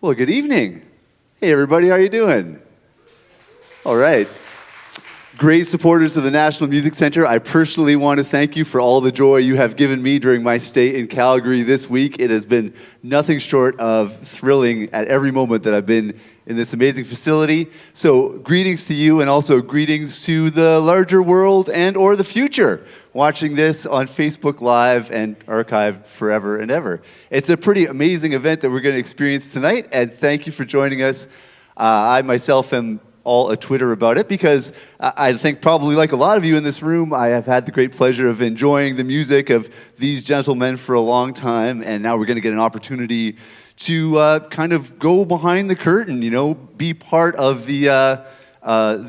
Well, good evening. Hey, everybody, how are you doing? All right. Great supporters of the National Music Centre. I personally want to thank you for all the joy you have given me during my stay in Calgary this week. It has been nothing short of thrilling at every moment that I've been in this amazing facility. So greetings to you, and also greetings to the larger world and or the future, watching this on Facebook Live and archived forever and ever. It's a pretty amazing event that we're going to experience tonight, and thank you for joining us. I myself am all a Twitter about it because I think probably like a lot of you in this room, I have had the great pleasure of enjoying the music of these gentlemen for a long time, and now we're going to get an opportunity to kind of go behind the curtain, you know, be part of the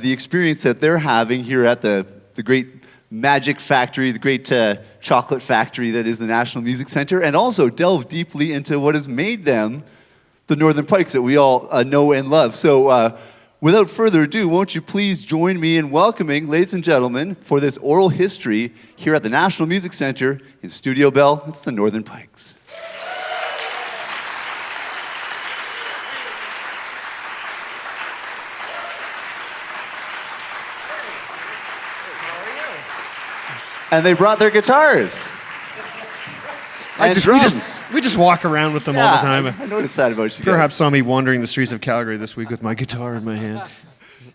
experience that they're having here at the great magic factory, the great chocolate factory that is the National Music Centre, and also delve deeply into what has made them the Northern Pikes that we all know and love. So without further ado, won't you please join me in welcoming, ladies and gentlemen, for this oral history here at the National Music Centre in Studio Bell, it's the Northern Pikes. And they brought their guitars. And drums. We just walk around with them all the time. I noticed that about you guys. Perhaps saw me wandering the streets of Calgary this week with my guitar in my hand.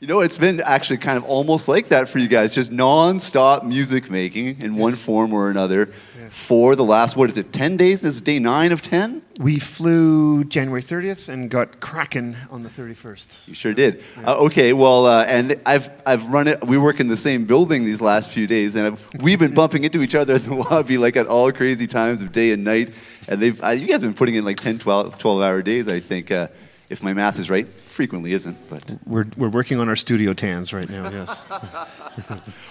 You know, it's been actually kind of almost like that for you guys, just non-stop music making in one form or another for the last, 10 days? This is day 9 of 10? We flew January 30th and got cracking on the 31st. You sure did. Yeah. Okay, well, and I've run it. We work in the same building these last few days, and we've been bumping into each other in the lobby like at all crazy times of day and night. And you guys have been putting in like 10, 12-hour days, I think, if my math is right. Frequently isn't, but we're working on our studio tans right now. Yes.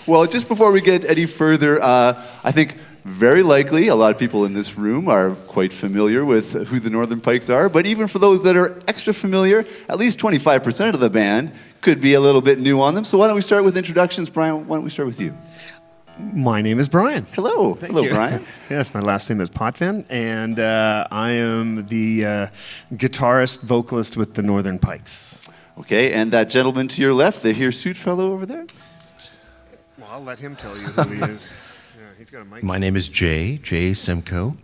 Well, just before we get any further, I think very likely a lot of people in this room are quite familiar with who the Northern Pikes are, but even for those that are extra familiar, at least 25% of the band could be a little bit new on them. So why don't we start with introductions? Brian, why don't we start with you? My name is Bryan. Hello. Hello, Bryan. Yes, my last name is Potvin, and I am the guitarist, vocalist with the Northern Pikes. Okay, and that gentleman to your left, the hirsute fellow over there? Well, I'll let him tell you who he is. Yeah, he's got a mic. My name is Jay Semko.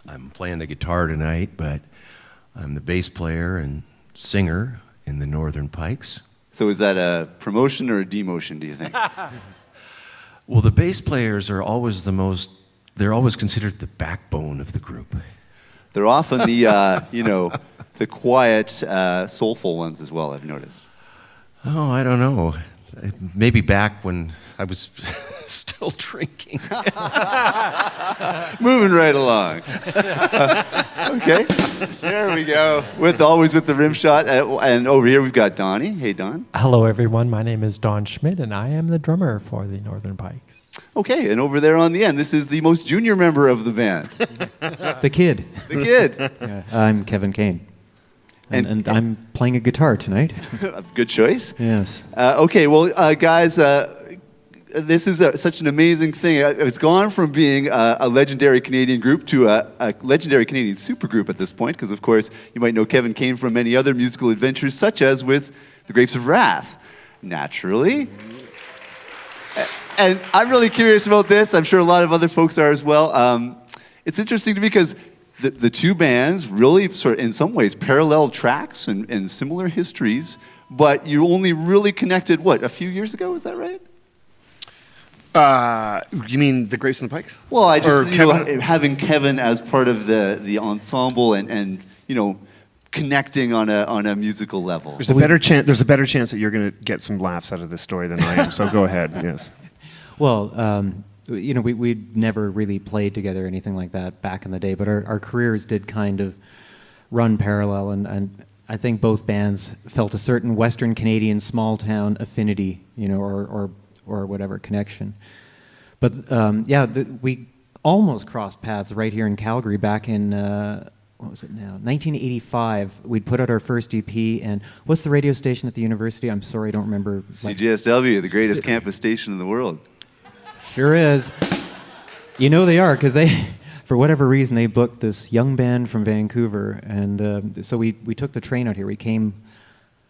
I'm playing the guitar tonight, but I'm the bass player and singer in the Northern Pikes. So is that a promotion or a demotion, do you think? Well, the bass players are always they're always considered the backbone of the group. They're often the, the quiet, soulful ones as well, I've noticed. Oh, I don't know. Maybe back when I was still drinking. Moving right along. Okay, there we go. Always with the rim shot. And over here we've got Donnie. Hey, Don. Hello, everyone. My name is Don Schmid, and I am the drummer for the Northern Pikes. Okay, and over there on the end, this is the most junior member of the band. The kid. The kid. Yeah, I'm Kevin Kane. And I'm playing a guitar tonight. Good choice. Yes. Okay, well, guys, this is such an amazing thing. It's gone from being a legendary Canadian group to a legendary Canadian supergroup at this point, because, of course, you might know Kevin Kane from many other musical adventures, such as with the Grapes of Wrath, naturally. And I'm really curious about this. I'm sure a lot of other folks are as well. It's interesting to me because the two bands really sort of, in some ways, parallel tracks and similar histories, but you only really connected, a few years ago? Is that right? You mean the Grapes and the Pikes? Well, I just, having Kevin as part of the ensemble and connecting on a musical level. There's a better chance that you're going to get some laughs out of this story than I am, so go ahead, yes. Well, we'd never really played together or anything like that back in the day, but our careers did kind of run parallel, and I think both bands felt a certain Western Canadian small town affinity, or whatever connection. But we almost crossed paths right here in Calgary back in 1985. We'd put out our first EP, and what's the radio station at the university? I'm sorry, I don't remember. CJSW, the greatest campus station in the world. Sure is. You know they are, because for whatever reason, they booked this young band from Vancouver, and so we took the train out here. We came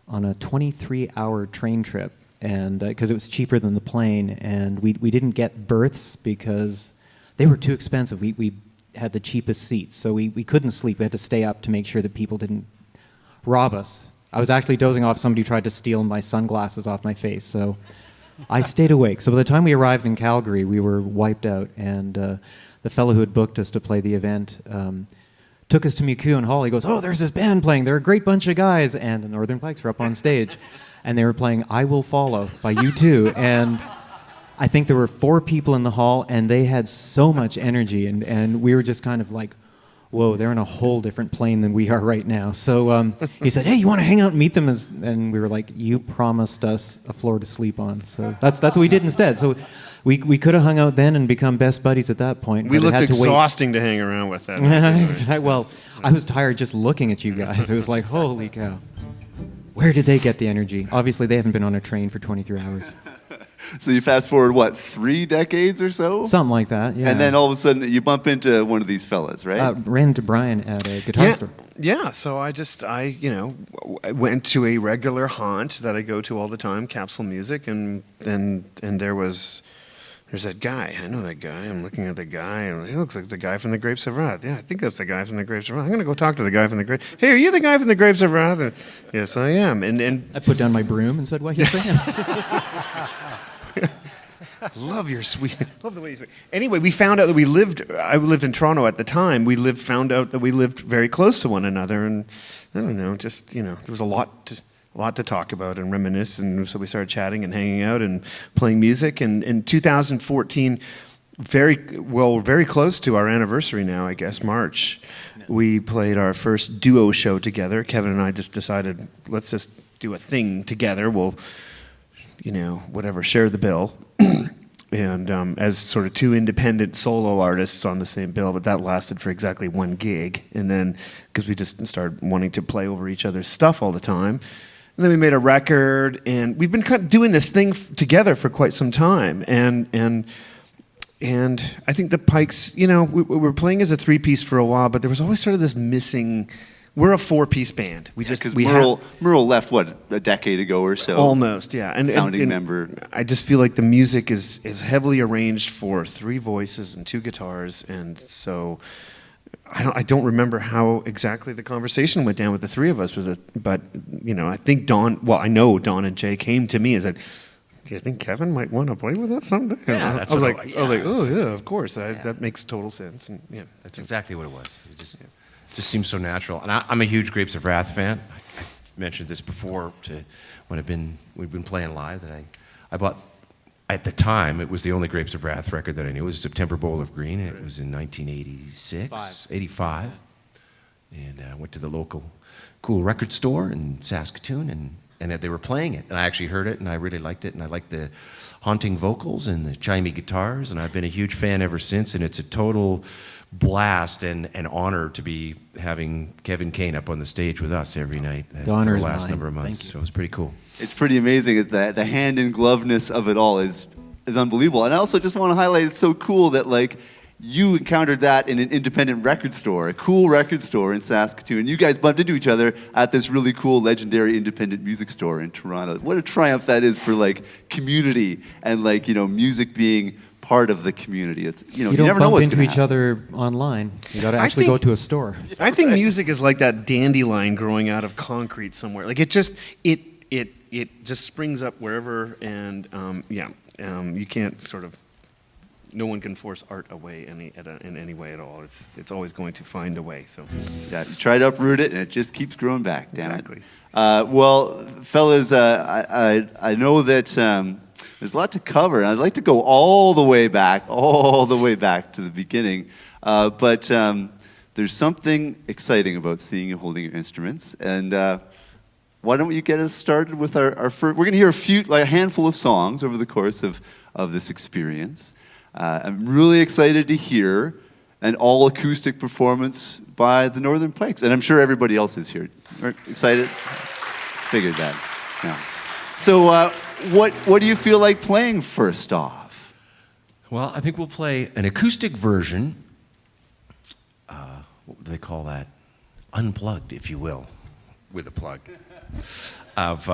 on a 23-hour train trip, and because it was cheaper than the plane, and we didn't get berths because they were too expensive. We had the cheapest seats, so we couldn't sleep. We had to stay up to make sure that people didn't rob us. I was actually dozing off. Somebody tried to steal my sunglasses off my face, so I stayed awake. So by the time we arrived in Calgary, we were wiped out, and the fellow who had booked us to play the event took us to McEwen Hall. He goes, "Oh, there's this band playing. They're a great bunch of guys." And the Northern Pikes were up on stage, and they were playing "I Will Follow" by U2. And I think there were 4 people in the hall, and they had so much energy, and we were just kind of like, whoa, they're in a whole different plane than we are right now. So he said, "Hey, you want to hang out and meet them?" And we were like, "You promised us a floor to sleep on." So that's what we did instead. So we could have hung out then and become best buddies at that point. We but it looked had to wait. exhausting to hang around with that. Exactly. Well, I was tired just looking at you guys. It was like, holy cow. Where did they get the energy? Obviously, they haven't been on a train for 23 hours. So you fast forward, what, 3 decades or so? Something like that, yeah. And then all of a sudden you bump into one of these fellas, right? Ran into Bryan at a guitar store. Yeah, so I went to a regular haunt that I go to all the time, Capsule Music, and there's that guy. I know that guy. I'm looking at the guy, and he looks like the guy from the Grapes of Wrath. Yeah, I think that's the guy from the Grapes of Wrath. I'm going to go talk to the guy from the Grapes. Hey, are you the guy from the Grapes of Wrath? And, yes, I am. And I put down my broom and said, "What are you saying?" love the way you speak. Anyway, we found out that I lived in Toronto at the time. Found out that we lived very close to one another, and I don't know, just, there was a lot to talk about and reminisce, and so we started chatting and hanging out and playing music. And in 2014, very close to our anniversary now, I guess, March, we played our first duo show together. Kevin and I just decided, let's just do a thing together. We'll, share the bill. And as sort of 2 independent solo artists on the same bill, but that lasted for exactly 1 gig. And then, because we just started wanting to play over each other's stuff all the time. And then we made a record, and we've been kind of doing this thing together for quite some time. And I think the Pikes, we were playing as a 3-piece for a while, but there was always sort of this missing. We're a 4-piece band. Because Merle left, what, a decade ago or so? Almost, yeah. Founding member. I just feel like the music is heavily arranged for 3 voices and 2 guitars, and so I don't remember how exactly the conversation went down with the 3 of us, but I think I know Don and Jay came to me and said, "Do you think Kevin might want to play with us someday?" Yeah, I was like, "Oh yeah, of course, that makes total sense." And yeah, That's exactly what it was. It just seems so natural. And I'm a huge Grapes of Wrath fan. I mentioned this before when we've been playing live, that I bought, at the time, it was the only Grapes of Wrath record that I knew. It was September Bowl of Green, and it was in 85. And I went to the local cool record store in Saskatoon, and they were playing it. And I actually heard it, and I really liked it, and I liked the haunting vocals and the chimey guitars, and I've been a huge fan ever since, and it's a total blast and an honor to be having Kevin Kane up on the stage with us every night for the last number of months. So it's pretty cool. It's pretty amazing. The hand in gloveness of it all is unbelievable. And I also just want to highlight, it's so cool that you encountered that in an independent record store, a cool record store in Saskatoon. You guys bumped into each other at this really cool, legendary independent music store in Toronto. What a triumph that is for community and music being part of the community. It's you never know what's into going to each other online. You got to actually go to a store. I think music is like that dandelion growing out of concrete somewhere. Like it just springs up wherever, and you can't sort of. No one can force art away in any way at all. It's always going to find a way. So, yeah, you try to uproot it, and it just keeps growing back. Damn exactly. It. Well, fellas, I know that there's a lot to cover, and I'd like to go all the way back to the beginning. But there's something exciting about seeing you holding your instruments, and why don't you get us started with our first? We're going to hear a handful of songs over the course of this experience. I'm really excited to hear an all-acoustic performance by the Northern Pikes, and I'm sure everybody else is here. Excited? Figured that. Yeah. So, what do you feel like playing first off? Well, I think we'll play an acoustic version what do they call that? Unplugged, if you will, with a plug, of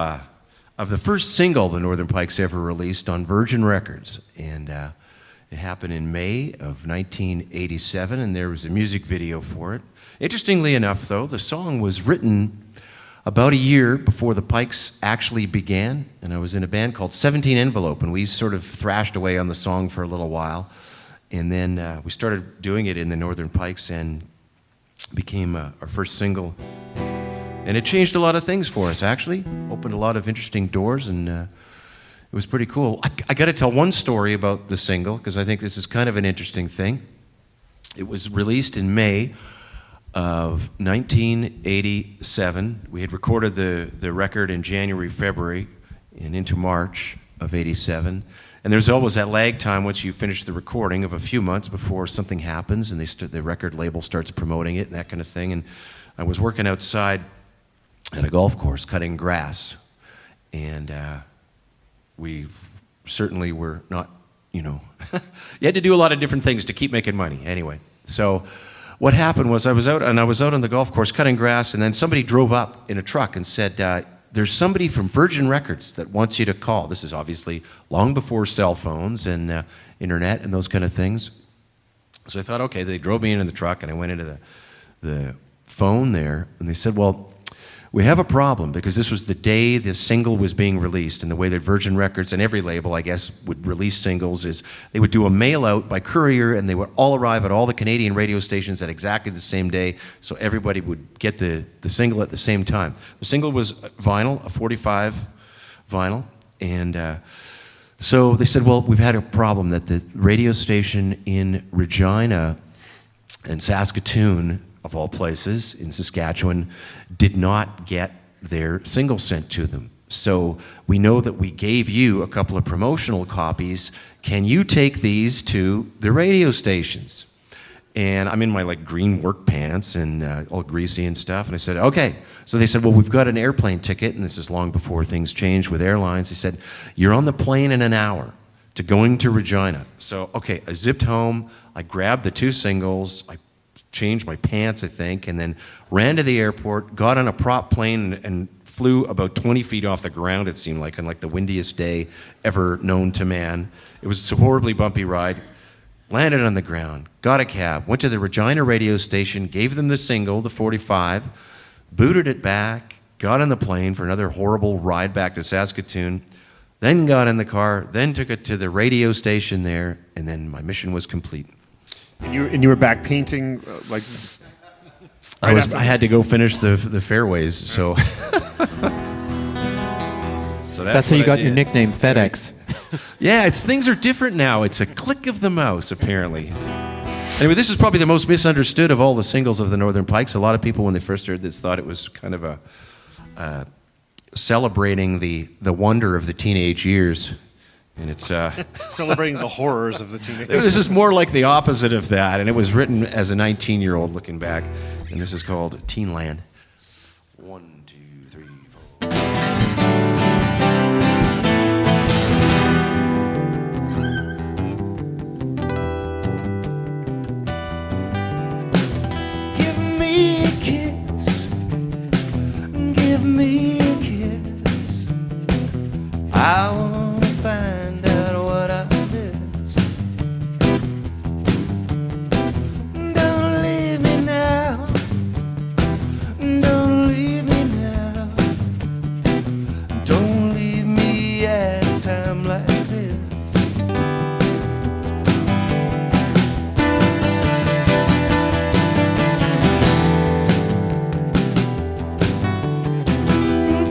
the first single the Northern Pikes ever released on Virgin Records. And it happened in May of 1987, and there was a music video for it. Interestingly enough, though, the song was written about a year before the Pikes actually began, and I was in a band called 17 Envelope, and we sort of thrashed away on the song for a little while. And then we started doing it in the Northern Pikes and became our first single. And it changed a lot of things for us, actually. Opened a lot of interesting doors, and it was pretty cool. I got to tell one story about the single, because I think this is kind of an interesting thing. It was released in May of 1987. We had recorded the record in January, February, and into March of 87. And there's always that lag time once you finish the recording of a few months before something happens and the record label starts promoting it and that kind of thing. And I was working outside at a golf course cutting grass, and we certainly were not, you had to do a lot of different things to keep making money anyway. So what happened was I was out on the golf course cutting grass, and then somebody drove up in a truck and said, there's somebody from Virgin Records that wants you to call. This is obviously long before cell phones and internet and those kind of things. So I thought, okay, they drove me into the truck, and I went into the phone there, and they said, well, we have a problem, because this was the day the single was being released, and the way that Virgin Records and every label, I guess, would release singles is they would do a mail out by courier, and they would all arrive at all the Canadian radio stations at exactly the same day, so everybody would get the single at the same time. The single was vinyl, a 45 vinyl, and so they said, well, we've had a problem that the radio station in Regina and Saskatoon, of all places, in Saskatchewan, did not get their single sent to them. So we know that we gave you a couple of promotional copies. Can you take these to the radio stations? And I'm in my green work pants and all greasy and stuff. And I said, okay. So they said, well, we've got an airplane ticket, and this is long before things changed with airlines. They said, you're on the plane in an hour to going to Regina. So, okay, I zipped home. I grabbed the two singles. I changed my pants, I think, and then ran to the airport, got on a prop plane, and flew about 20 feet off the ground, it seemed like, on the windiest day ever known to man. It was a horribly bumpy ride. Landed on the ground, got a cab, went to the Regina radio station, gave them the single, the 45, booted it back, got on the plane for another horrible ride back to Saskatoon, then got in the car, then took it to the radio station there, and then my mission was complete. And you were back painting, I had to go finish the fairways, so. So that's how you got your nickname, FedEx. Yeah, things are different now. It's a click of the mouse, apparently. Anyway, this is probably the most misunderstood of all the singles of the Northern Pikes. A lot of people, when they first heard this, thought it was kind of a celebrating the wonder of the teenage years. And it's celebrating the horrors of the teenage. This is more like the opposite of that, and it was written as a 19-year-old looking back, and this is called Teenland. 1, 2, 3, 4. Give me a kiss, give me a kiss. I want to find out what I missed. Don't leave me now. Don't leave me now. Don't leave me at a time like this.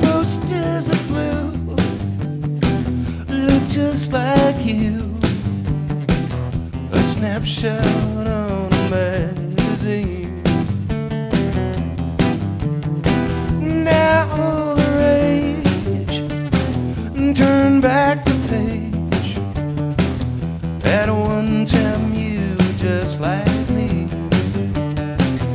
Posters of blue look just like you. A snapshot on a magazine. Now the rage, turn back the page. At one time you were just like me.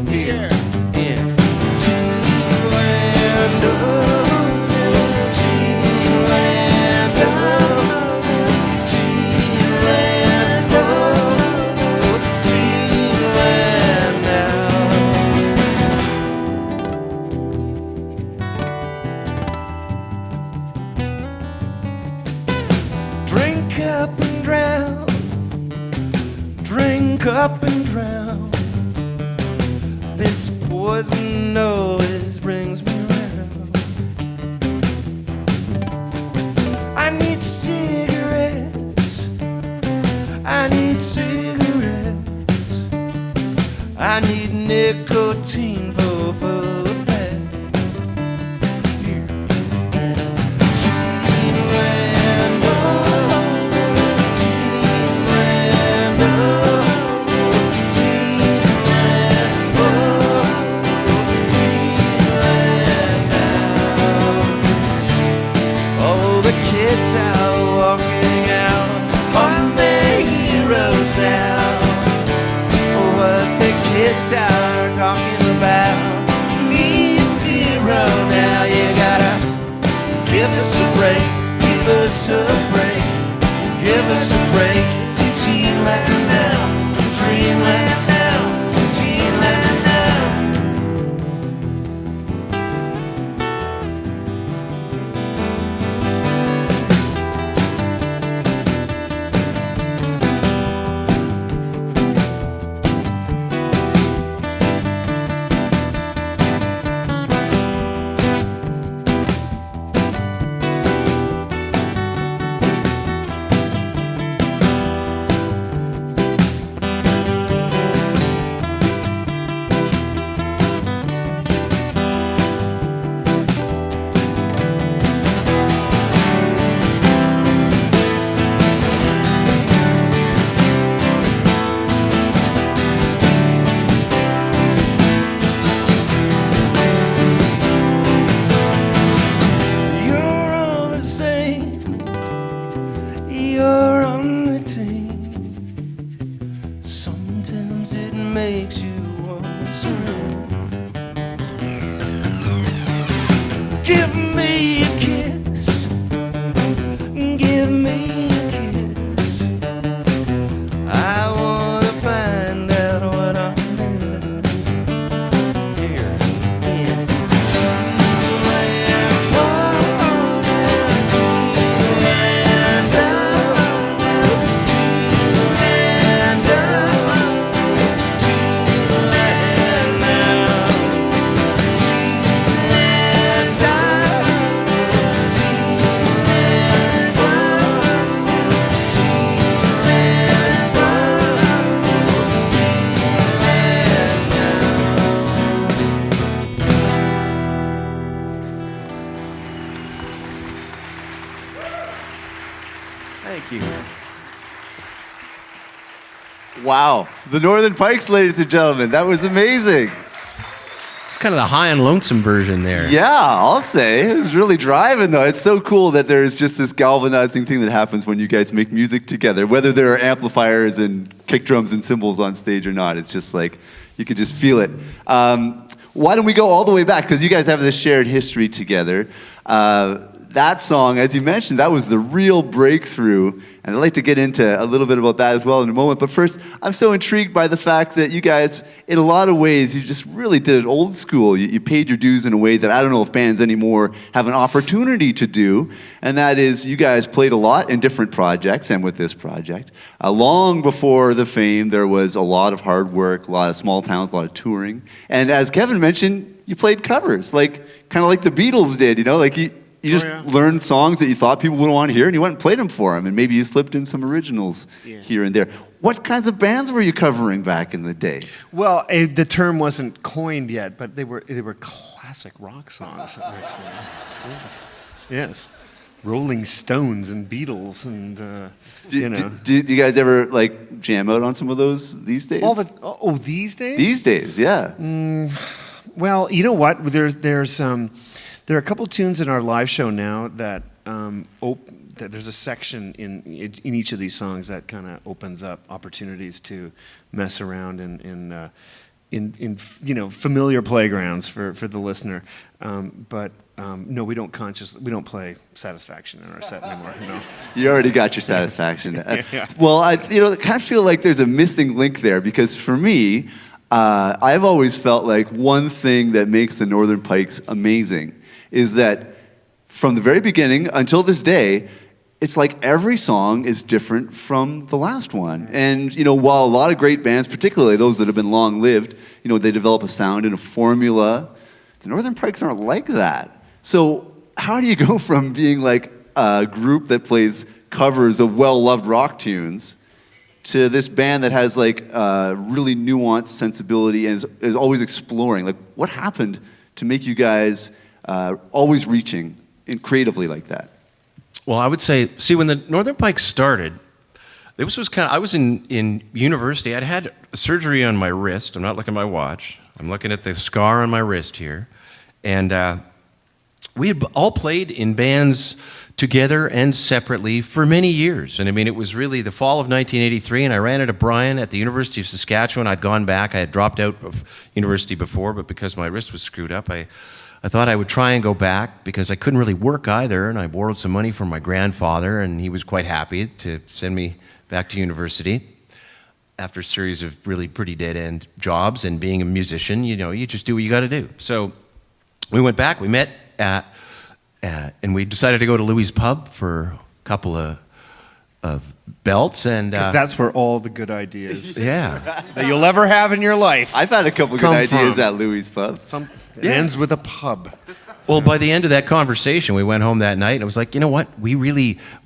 Here, in Teenland, Teenland, Teenland, Teenland. cup and drown. This poison always brings me round. I need cigarettes. I need cigarettes. I need nicotine for full of that. Teenland, oh, Teenland, oh, Teenland, oh, Teenland now. Oh, the kids out walking out are their heroes now. What the kids are talking about means zero now. You gotta give us a break, give us a break, give us a break. Teenland now, Dreamland now, Teenland now. You're all the same. You're on the team. Sometimes it makes you want to scream. Give me a kiss. Give me a kiss. I wanna find out what I'm in. Here in Teenland, oh, Teenland, oh, Teenland, oh, Teenland now. Teenland, oh, Teenland, oh, Teenland, oh, Thank you. Wow. The Northern Pikes, ladies and gentlemen. That was amazing. It's kind of the high and lonesome version there. Yeah, I'll say. It was really driving, though. It's so cool that there's just this galvanizing thing that happens when you guys make music together, whether there are amplifiers and kick drums and cymbals on stage or not. It's just like, you can just feel it. Why don't we go all the way back? Because you guys have this shared history together. That song, as you mentioned, that was the real breakthrough. And I'd like to get into a little bit about that as well in a moment. But first, I'm so intrigued by the fact that you guys, in a lot of ways, you just really did it old school. You paid your dues in a way that I don't know if bands anymore have an opportunity to do. And that is, you guys played a lot in different projects, and with this project. Long before the fame, there was a lot of hard work, a lot of small towns, a lot of touring. And as Kevin mentioned, you played covers, kind of like the Beatles did, you just learned songs that you thought people would want to hear, and you went and played them for them, and maybe you slipped in some originals here and there. What kinds of bands were you covering back in the day? Well, the term wasn't coined yet, but they were classic rock songs. Yes. Rolling Stones and Beatles and Do you guys ever jam out on some of those these days? These days? These days, yeah. Well, you know what? There are a couple tunes in our live show now that that there's a section in each of these songs that kind of opens up opportunities to mess around in familiar playgrounds for the listener. But no, we don't play Satisfaction in our set anymore. No. You already got your Satisfaction. Yeah. Well, I kind of feel like there's a missing link there, because for me, I've always felt like one thing that makes the Northern Pikes amazing is that from the very beginning until this day, it's like every song is different from the last one. And, while a lot of great bands, particularly those that have been long-lived, they develop a sound and a formula, the Northern Pikes aren't like that. So how do you go from being like a group that plays covers of well-loved rock tunes to this band that has like a really nuanced sensibility and is always exploring? Like, what happened to make you guys always reaching creatively like that? Well, I would say, when the Northern Pikes started, this was I was in university. I'd had surgery on my wrist. I'm not looking at my watch. I'm looking at the scar on my wrist here. And we had all played in bands together and separately for many years. And I mean, it was really the fall of 1983, and I ran into Bryan at the University of Saskatchewan. I'd gone back. I had dropped out of university before, but because my wrist was screwed up, I thought I would try and go back because I couldn't really work either, and I borrowed some money from my grandfather, and he was quite happy to send me back to university after a series of really pretty dead-end jobs. And being a musician, you just do what you got to do. So we went back, we met, and we decided to go to Louis' Pub for a couple of belts. And because that's where all the good ideas that you'll ever have in your life. I've had a couple good ideas at Louis' Pub. It ends with a pub. Well, by the end of that conversation, we went home that night, and it was like, you know what?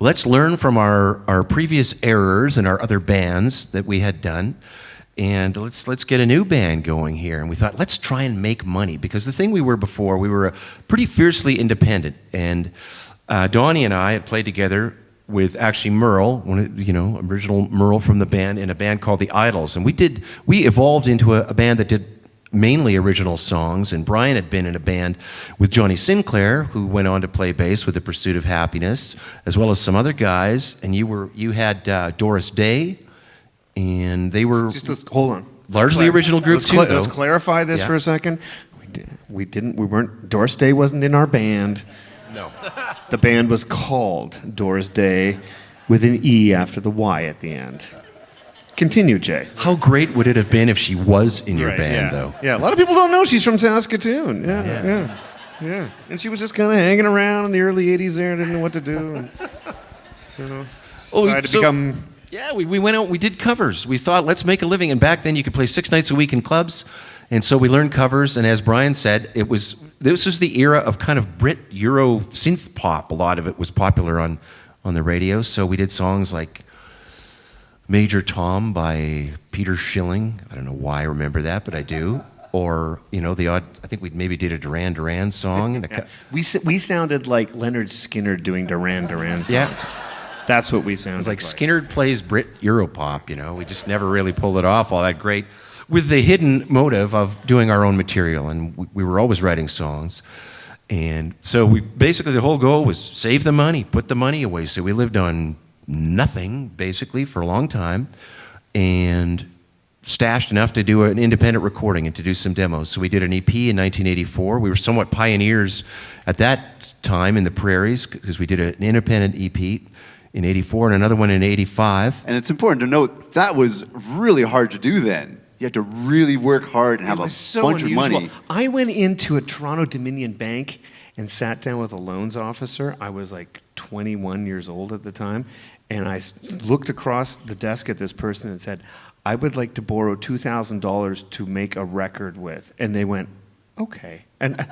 Let's learn from our previous errors and our other bands that we had done, and let's get a new band going here. And we thought, let's try and make money, because the thing we were before, we were pretty fiercely independent. And Donnie and I had played together with actually Merle, original Merle from the band, in a band called the Idols. And we evolved into a band that did mainly original songs, and Bryan had been in a band with Johnny Sinclair, who went on to play bass with The Pursuit of Happiness, as well as some other guys. And you had Doris Day, and they were hold on. Largely original group too. Let's clarify this for a second. Doris Day wasn't in our band. No. The band was called Doris Day with an E after the Y at the end. Continue, Jay. How great would it have been if she was in your band, though? Yeah, a lot of people don't know she's from Saskatoon. Yeah. And she was just kind of hanging around in the early 80s there, didn't know what to do. And so decided to become... Yeah, we went out, we did covers. We thought, let's make a living. And back then you could play 6 nights a week in clubs. And so we learned covers. And as Bryan said, this was the era of kind of Brit Euro synth pop. A lot of it was popular on the radio. So we did songs like Major Tom by Peter Schilling. I don't know why I remember that, but I do. Or, the odd, I think we maybe did a Duran Duran song. We sounded like Leonard Skinner doing Duran Duran songs. Yeah. That's what we sounded It was like Skinner plays Brit Europop, we just never really pulled it off all that great, with the hidden motive of doing our own material. And we were always writing songs. And so the whole goal was save the money, put the money away. So we lived on nothing basically for a long time, and stashed enough to do an independent recording and to do some demos. So we did an EP in 1984. We were somewhat pioneers at that time in the prairies, because we did an independent EP in 84 and another one in 85. And it's important to note that was really hard to do then. You had to really work hard and have a bunch of money. I went into a Toronto Dominion bank and sat down with a loans officer. I was like 21 years old at the time. And I looked across the desk at this person and said, I would like to borrow $2,000 to make a record with. And they went, okay. And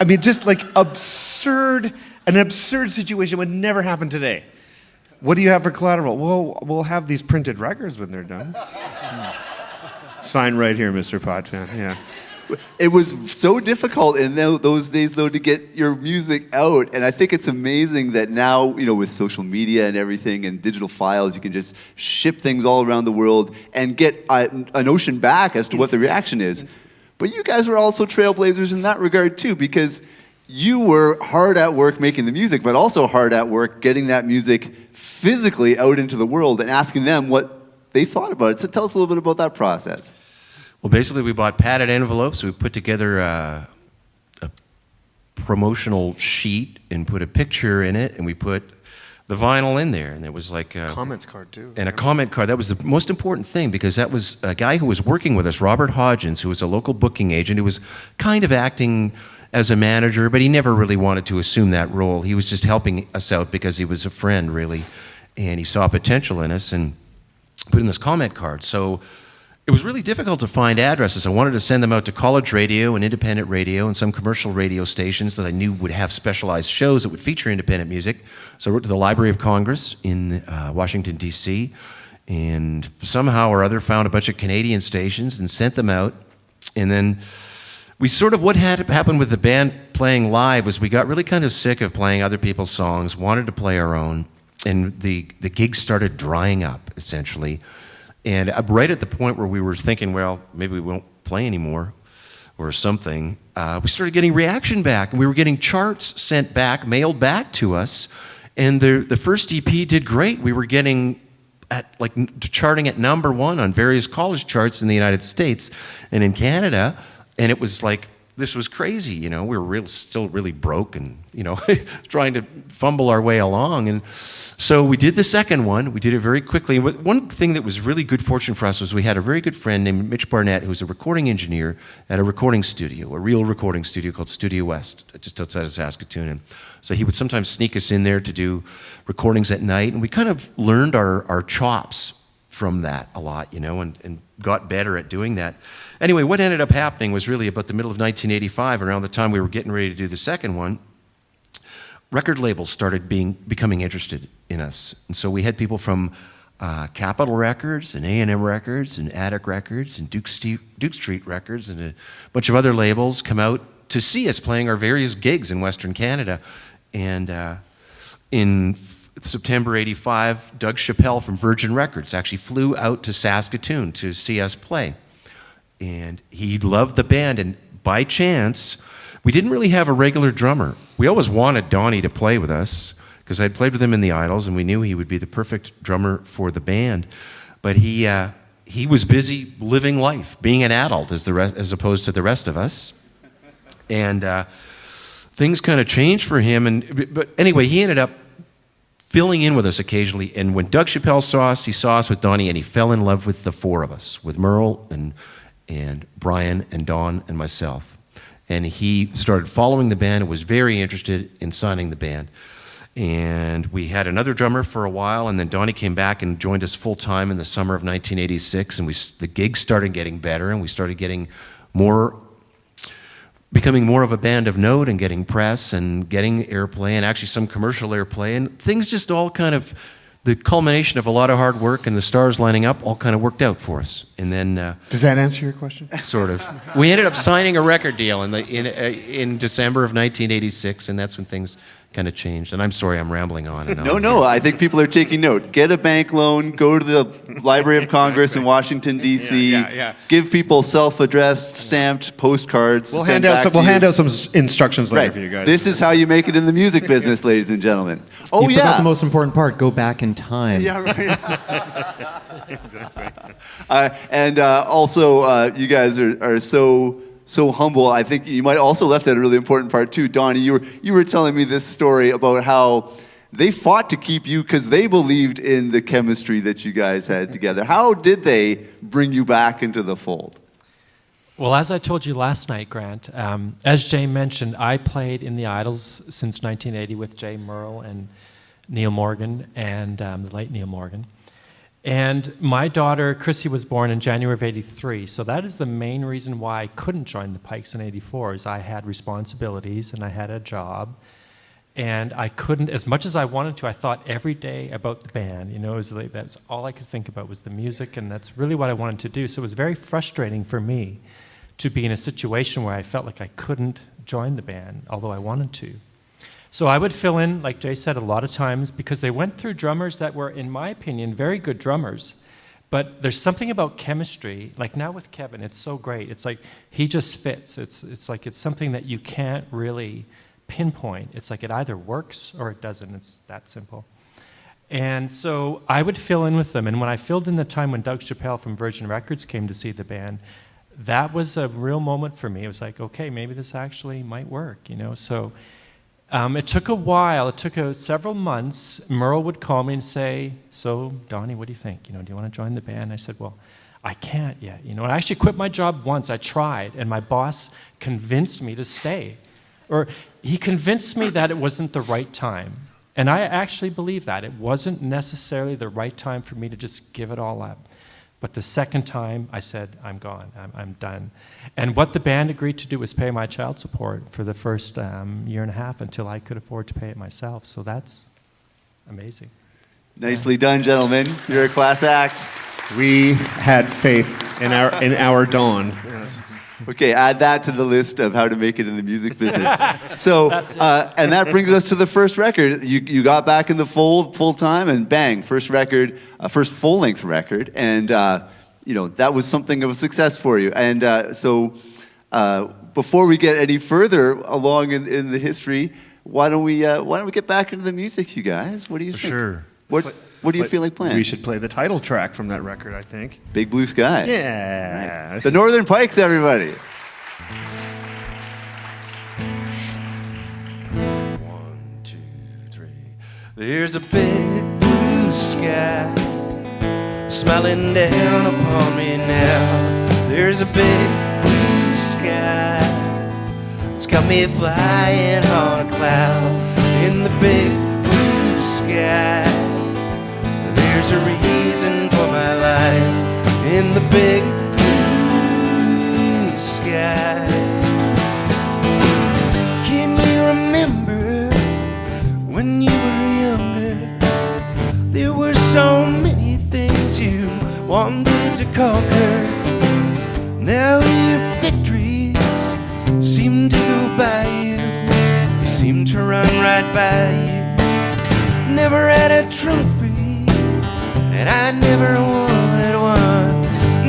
I mean, just like an absurd situation would never happen today. What do you have for collateral? Well, we'll have these printed records when they're done. Sign right here, Mr. Potvin. Yeah. It was so difficult in those days, though, to get your music out. And I think it's amazing that now, with social media and everything and digital files, you can just ship things all around the world and get a notion back as to what the reaction is. But you guys were also trailblazers in that regard, too, because you were hard at work making the music, but also hard at work getting that music physically out into the world and asking them what they thought about it. So tell us a little bit about that process. Well, basically, we bought padded envelopes. We put together a promotional sheet and put a picture in it, and we put the vinyl in there. And it was like comments card too. And a comment card. That was the most important thing, because that was a guy who was working with us, Robert Hodgins, who was a local booking agent, who was kind of acting as a manager, but he never really wanted to assume that role. He was just helping us out because he was a friend, really, and he saw potential in us and put in this comment card. So it was really difficult to find addresses. I wanted to send them out to college radio and independent radio and some commercial radio stations that I knew would have specialized shows that would feature independent music. So I wrote to the Library of Congress in Washington, D.C., and somehow or other found a bunch of Canadian stations and sent them out. And then what had happened with the band playing live was we got really kind of sick of playing other people's songs, wanted to play our own, and the gigs started drying up, essentially. And right at the point where we were thinking, well, maybe we won't play anymore or something, we started getting reaction back. And we were getting charts sent back, mailed back to us. And the first EP did great. We were getting charting at #1 on various college charts in the United States and in Canada. And it was like, this was crazy, you know. We were still really broke and, you know, trying to fumble our way along. And so we did the second one. We did it very quickly. One thing that was really good fortune for us was we had a very good friend named Mitch Barnett, who was a recording engineer at a recording studio, a real recording studio called Studio West, just outside of Saskatoon. And so he would sometimes sneak us in there to do recordings at night. And we kind of learned our chops from that a lot, you know, and got better at doing that. Anyway, what ended up happening was really about the middle of 1985, around the time we were getting ready to do the second one, record labels started becoming interested in us. And so we had people from Capitol Records and A&M Records and Attic Records and Duke Street Records and a bunch of other labels come out to see us playing our various gigs in Western Canada. And in September 85, Doug Chappelle from Virgin Records actually flew out to Saskatoon to see us play. And he loved the band, and by chance, we didn't really have a regular drummer. We always wanted Donnie to play with us, because I'd played with him in the Idols, and we knew he would be the perfect drummer for the band. But he was busy living life, being an adult as opposed to the rest of us. And things kind of changed for him. But anyway, he ended up filling in with us occasionally. And when Doug Chappelle saw us, he saw us with Donnie, and he fell in love with the four of us, with Merle and Bryan and Don and myself. And he started following the band and was very interested in signing the band. And we had another drummer for a while, and then Donnie came back and joined us full-time in the summer of 1986, and the gigs started getting better, and we started becoming more of a band of note and getting press and getting airplay and actually some commercial airplay, and things just all kind of, the culmination of a lot of hard work and the stars lining up all kind of worked out for us. And then does that answer your question? Sort of. We ended up signing a record deal in December of 1986, and that's when things kind of changed. And I'm sorry, I'm rambling on and on. No, I think people are taking note. Get a bank loan, go to the Library of Congress in Washington, D.C., Yeah. give people self-addressed, stamped postcards. We'll hand out some instructions later Right. for you guys. This is how you make it in the music business, ladies and gentlemen. Oh, You forgot the most important part. Go back in time. Yeah, right. Exactly. Also, you guys are so humble. I think you might also left out a really important part too. Donnie, you were telling me this story about how they fought to keep you because they believed in the chemistry that you guys had together. How did they bring you back into the fold? Well, as I told you last night, Grant, as Jay mentioned, I played in the Idols since 1980 with Jay Merle and Neil Morgan and the late Neil Morgan. And my daughter, Chrissy, was born in January of 83, so that is the main reason why I couldn't join the Pikes in 84, is I had responsibilities and I had a job, and I couldn't, as much as I wanted to, I thought every day about the band. You know, it was like, that's all I could think about was the music, and that's really what I wanted to do. So it was very frustrating for me to be in a situation where I felt like I couldn't join the band, although I wanted to. So I would fill in, like Jay said, a lot of times because they went through drummers that were, in my opinion, very good drummers. But there's something about chemistry, like now with Kevin, it's so great. It's like he just fits. It's like it's something that you can't really pinpoint. It's like it either works or it doesn't. It's that simple. And so I would fill in with them. And when I filled in the time when Doug Chappelle from Virgin Records came to see the band, that was a real moment for me. It was like, okay, maybe this actually might work, you know? So it took a while. It took several months. Merle would call me and say, so, Donnie, what do you think? You know, do you want to join the band? I said, well, I can't yet. You know, and I actually quit my job once. I tried, and my boss convinced me to stay. Or he convinced me that it wasn't the right time. And I actually believe that. It wasn't necessarily the right time for me to just give it all up. But the second time, I said, I'm gone, I'm done. And what the band agreed to do was pay my child support for the first year and a half until I could afford to pay it myself. So that's amazing. Nicely done, gentlemen. You're a class act. We had faith in our dawn. Yes. Okay, add that to the list of how to make it in the music business. So, and that brings us to the first record. You got back in the fold full time, and bang, first record, first full length record, and that was something of a success for you. And so, before we get any further along in the history, why don't we get back into the music, you guys? What do you think? Sure. What do you feel like playing? We should play the title track from that record, I think. Big Blue Sky. Yeah. The Northern Pikes, everybody. 1, 2, 3. There's a big blue sky smiling down upon me now. There's a big blue sky. It's got me flying on a cloud in the big blue sky. There's a reason for my life in the big blue sky. Can you remember when you were younger? There were so many things you wanted to conquer. Now your victories seem to go by you. They seem to run right by you. Never had a trophy, and I never wanted one.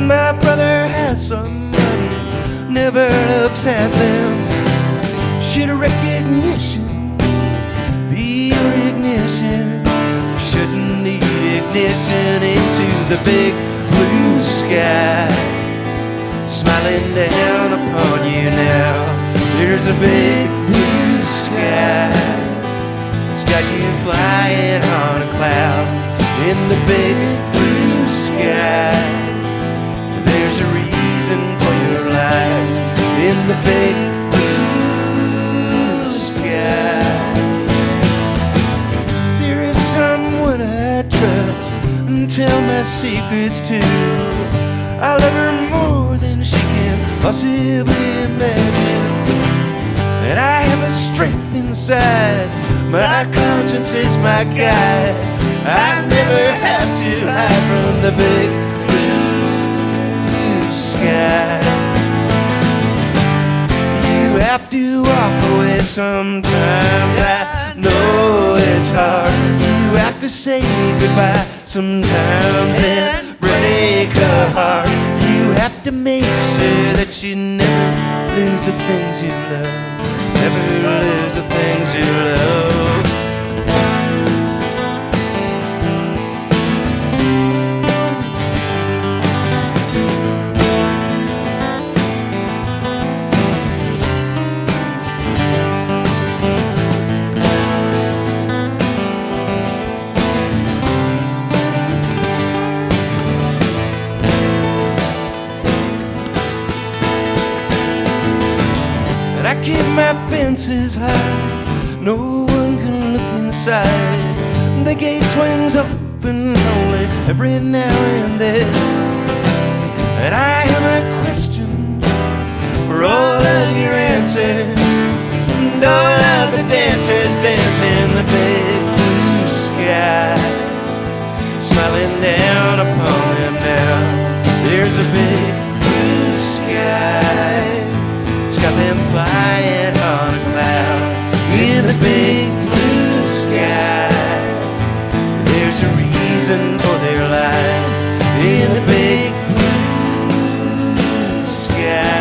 My brother has some money, never looks at them. Should recognition be your ignition? Shouldn't need ignition into the big blue sky. Smiling down upon you now. There's a big blue sky. It's got you flying on a cloud in the big blue sky. There's a reason for your lives in the big blue sky. There is someone I trust and tell my secrets to. I love her more than she can possibly imagine. And I have a strength inside, my conscience is my guide. I never have to hide from the big blue sky. You have to walk away sometimes, I know it's hard. You have to say goodbye sometimes and break a heart. You have to make sure that you never lose the things you love. Never lose the things you love. I keep my fences high, no one can look inside. The gate swings open only every now and then. And I have a question for all of your answers. And all of the dancers dance in the big blue sky. Smiling down upon them now. There's a big blue sky. Got them flying on a cloud in the big blue sky. There's a reason for their lives in the big blue sky.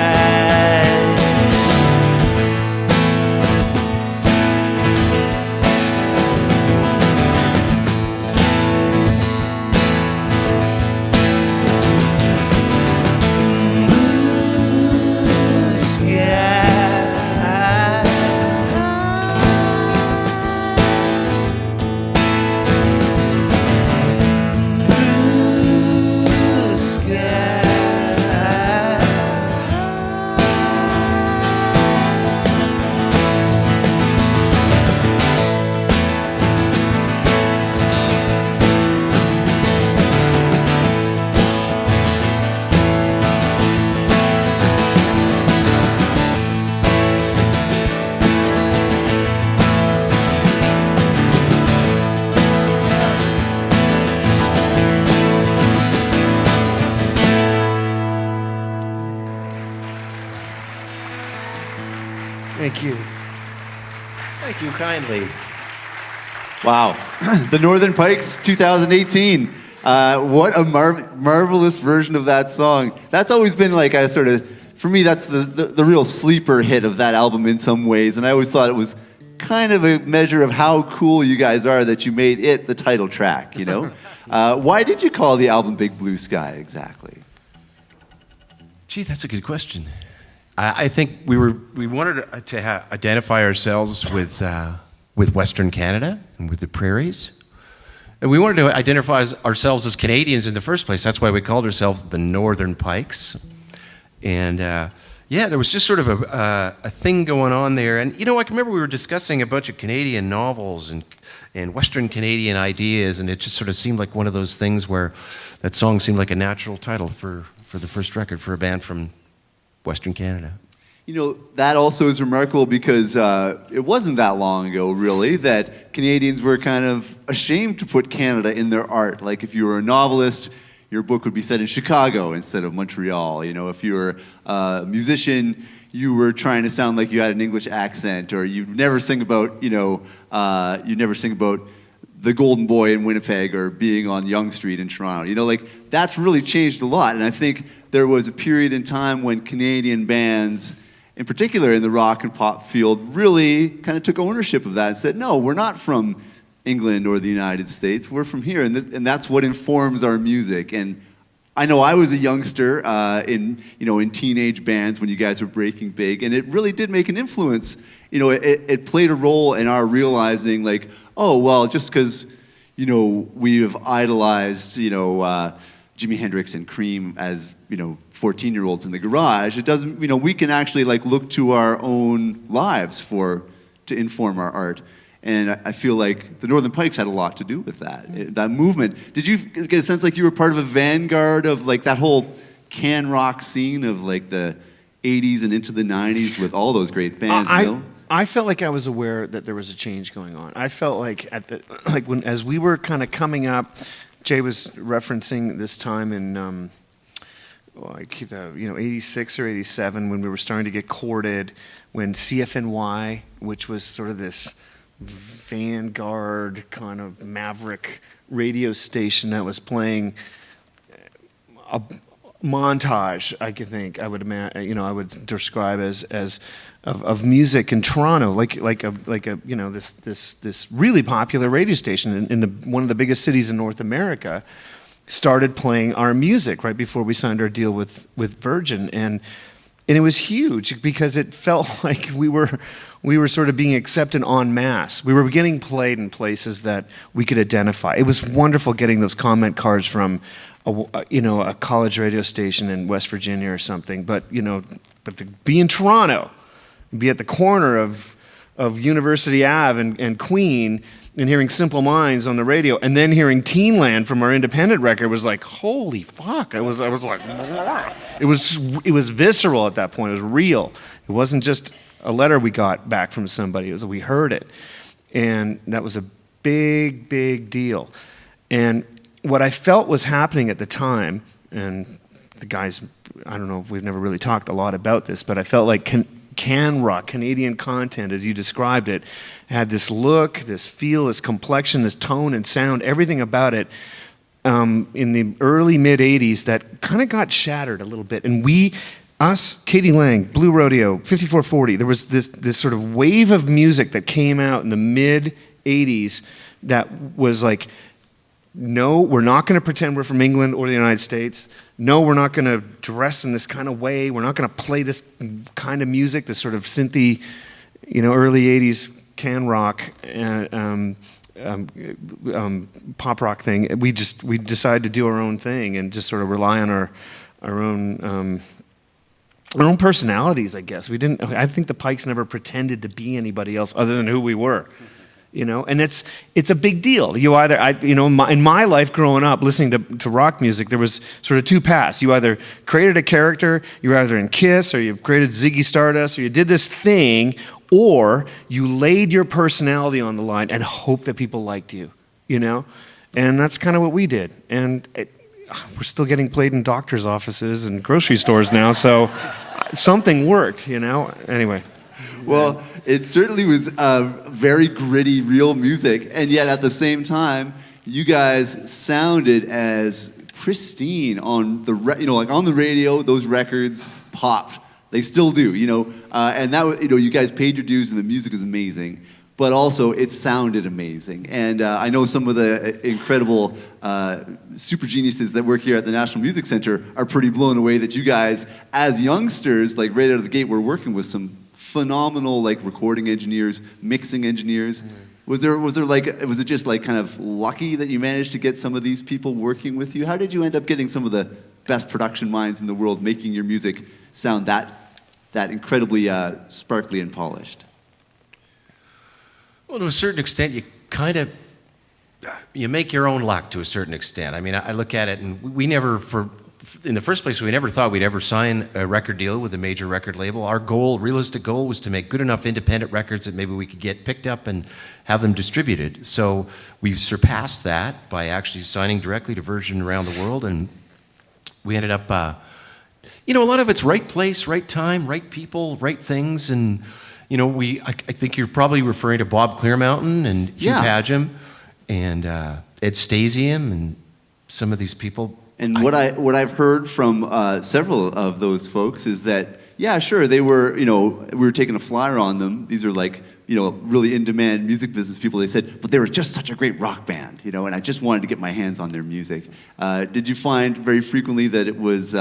Thank you. Thank you kindly. Wow. The Northern Pikes 2018. What a marvelous version of that song. That's always been like a sort of, for me, that's the real sleeper hit of that album in some ways. And I always thought it was kind of a measure of how cool you guys are that you made it the title track, you know? Why did you call the album Big Blue Sky exactly? Gee, that's a good question. I think we wanted to identify ourselves with Western Canada and with the prairies. And we wanted to identify ourselves as Canadians in the first place. That's why we called ourselves the Northern Pikes. And yeah, there was just sort of a thing going on there. And you know, I can remember we were discussing a bunch of Canadian novels and Western Canadian ideas, and it just sort of seemed like one of those things where that song seemed like a natural title for the first record for a band from Western Canada. You know, that also is remarkable because it wasn't that long ago, really, that Canadians were kind of ashamed to put Canada in their art. Like, if you were a novelist, your book would be set in Chicago instead of Montreal. You know, if you were a musician, you were trying to sound like you had an English accent, or you'd never sing about, you'd never sing about the Golden Boy in Winnipeg or being on Yonge Street in Toronto. You know, like, that's really changed a lot. And I think there was a period in time when Canadian bands, in particular in the rock and pop field, really kind of took ownership of that and said, no, we're not from England or the United States, we're from here, and that's what informs our music. And I know I was a youngster in teenage bands when you guys were breaking big, and it really did make an influence. You know, it played a role in our realizing, like, oh, well, just because, we have idolized, Jimi Hendrix and Cream as, 14-year-olds in the garage, it doesn't, we can actually like look to our own lives to inform our art. And I feel like the Northern Pikes had a lot to do with that, that movement. Did you get a sense like you were part of a vanguard of like that whole can rock scene of like the 80s and into the 90s with all those great bands, I felt like I was aware that there was a change going on. I felt like as we were kind of coming up, Jay was referencing this time in 86 or 87 when we were starting to get courted, when CFNY, which was sort of this vanguard kind of maverick radio station that was playing a montage, I would imagine, I would describe as of music in Toronto, this really popular radio station in one of the biggest cities in North America, started playing our music right before we signed our deal with Virgin, and it was huge because it felt like we were sort of being accepted en masse. We were getting played in places that we could identify. It was wonderful getting those comment cards from a college radio station in West Virginia or something, but to be in Toronto, be at the corner of University Ave and Queen, and hearing Simple Minds on the radio, and then hearing Teenland from our independent record was like, holy fuck! I was like, it was visceral at that point. It was real. It wasn't just a letter we got back from somebody. We heard it, and that was a big, big deal. And what I felt was happening at the time, and the guys, I don't know, we've never really talked a lot about this, but I felt like can rock, Canadian content, as you described it, had this look, this feel, this complexion, this tone and sound, everything about it in the early, mid-'80s that kind of got shattered a little bit. And Katie Lang, Blue Rodeo, 5440, there was this sort of wave of music that came out in the mid-'80s that was like, no, we're not going to pretend we're from England or the United States. No, we're not going to dress in this kind of way. We're not going to play this kind of music, this sort of synthy, early 80s can rock, pop rock thing. We decided to do our own thing and just sort of rely on our own personalities, I guess. I think the Pikes never pretended to be anybody else other than who we were. And it's a big deal. In my life growing up, listening to rock music, there was sort of two paths. You either created a character, you were either in Kiss, or you created Ziggy Stardust, or you did this thing, or you laid your personality on the line and hoped that people liked you, And that's kind of what we did. And we're still getting played in doctors' offices and grocery stores now, so something worked, Anyway. Well, it certainly was very gritty, real music, and yet at the same time, you guys sounded as pristine on the like on the radio. Those records popped. They still do, and that you guys paid your dues, and the music is amazing. But also, it sounded amazing, and I know some of the incredible super geniuses that work here at the National Music Center are pretty blown away that you guys, as youngsters, like right out of the gate, were working with some phenomenal like recording engineers, mixing engineers. Was it just like kind of lucky that you managed to get some of these people working with you? How did you end up getting some of the best production minds in the world making your music sound that incredibly sparkly and polished? Well, to a certain extent, you make your own luck to a certain extent. I mean, I look at it, and in the first place, we never thought we'd ever sign a record deal with a major record label. Our realistic goal, was to make good enough independent records that maybe we could get picked up and have them distributed. So we've surpassed that by actually signing directly to Virgin around the world, and we ended up, a lot of it's right place, right time, right people, right things, and I think you're probably referring to Bob Clearmountain and Hugh Padgham and Ed Stasium and some of these people. And what I've heard from several of those folks is that, yeah, sure, they were, we were taking a flyer on them. These are like, really in-demand music business people. They said, but they were just such a great rock band, and I just wanted to get my hands on their music. Did you find very frequently that it was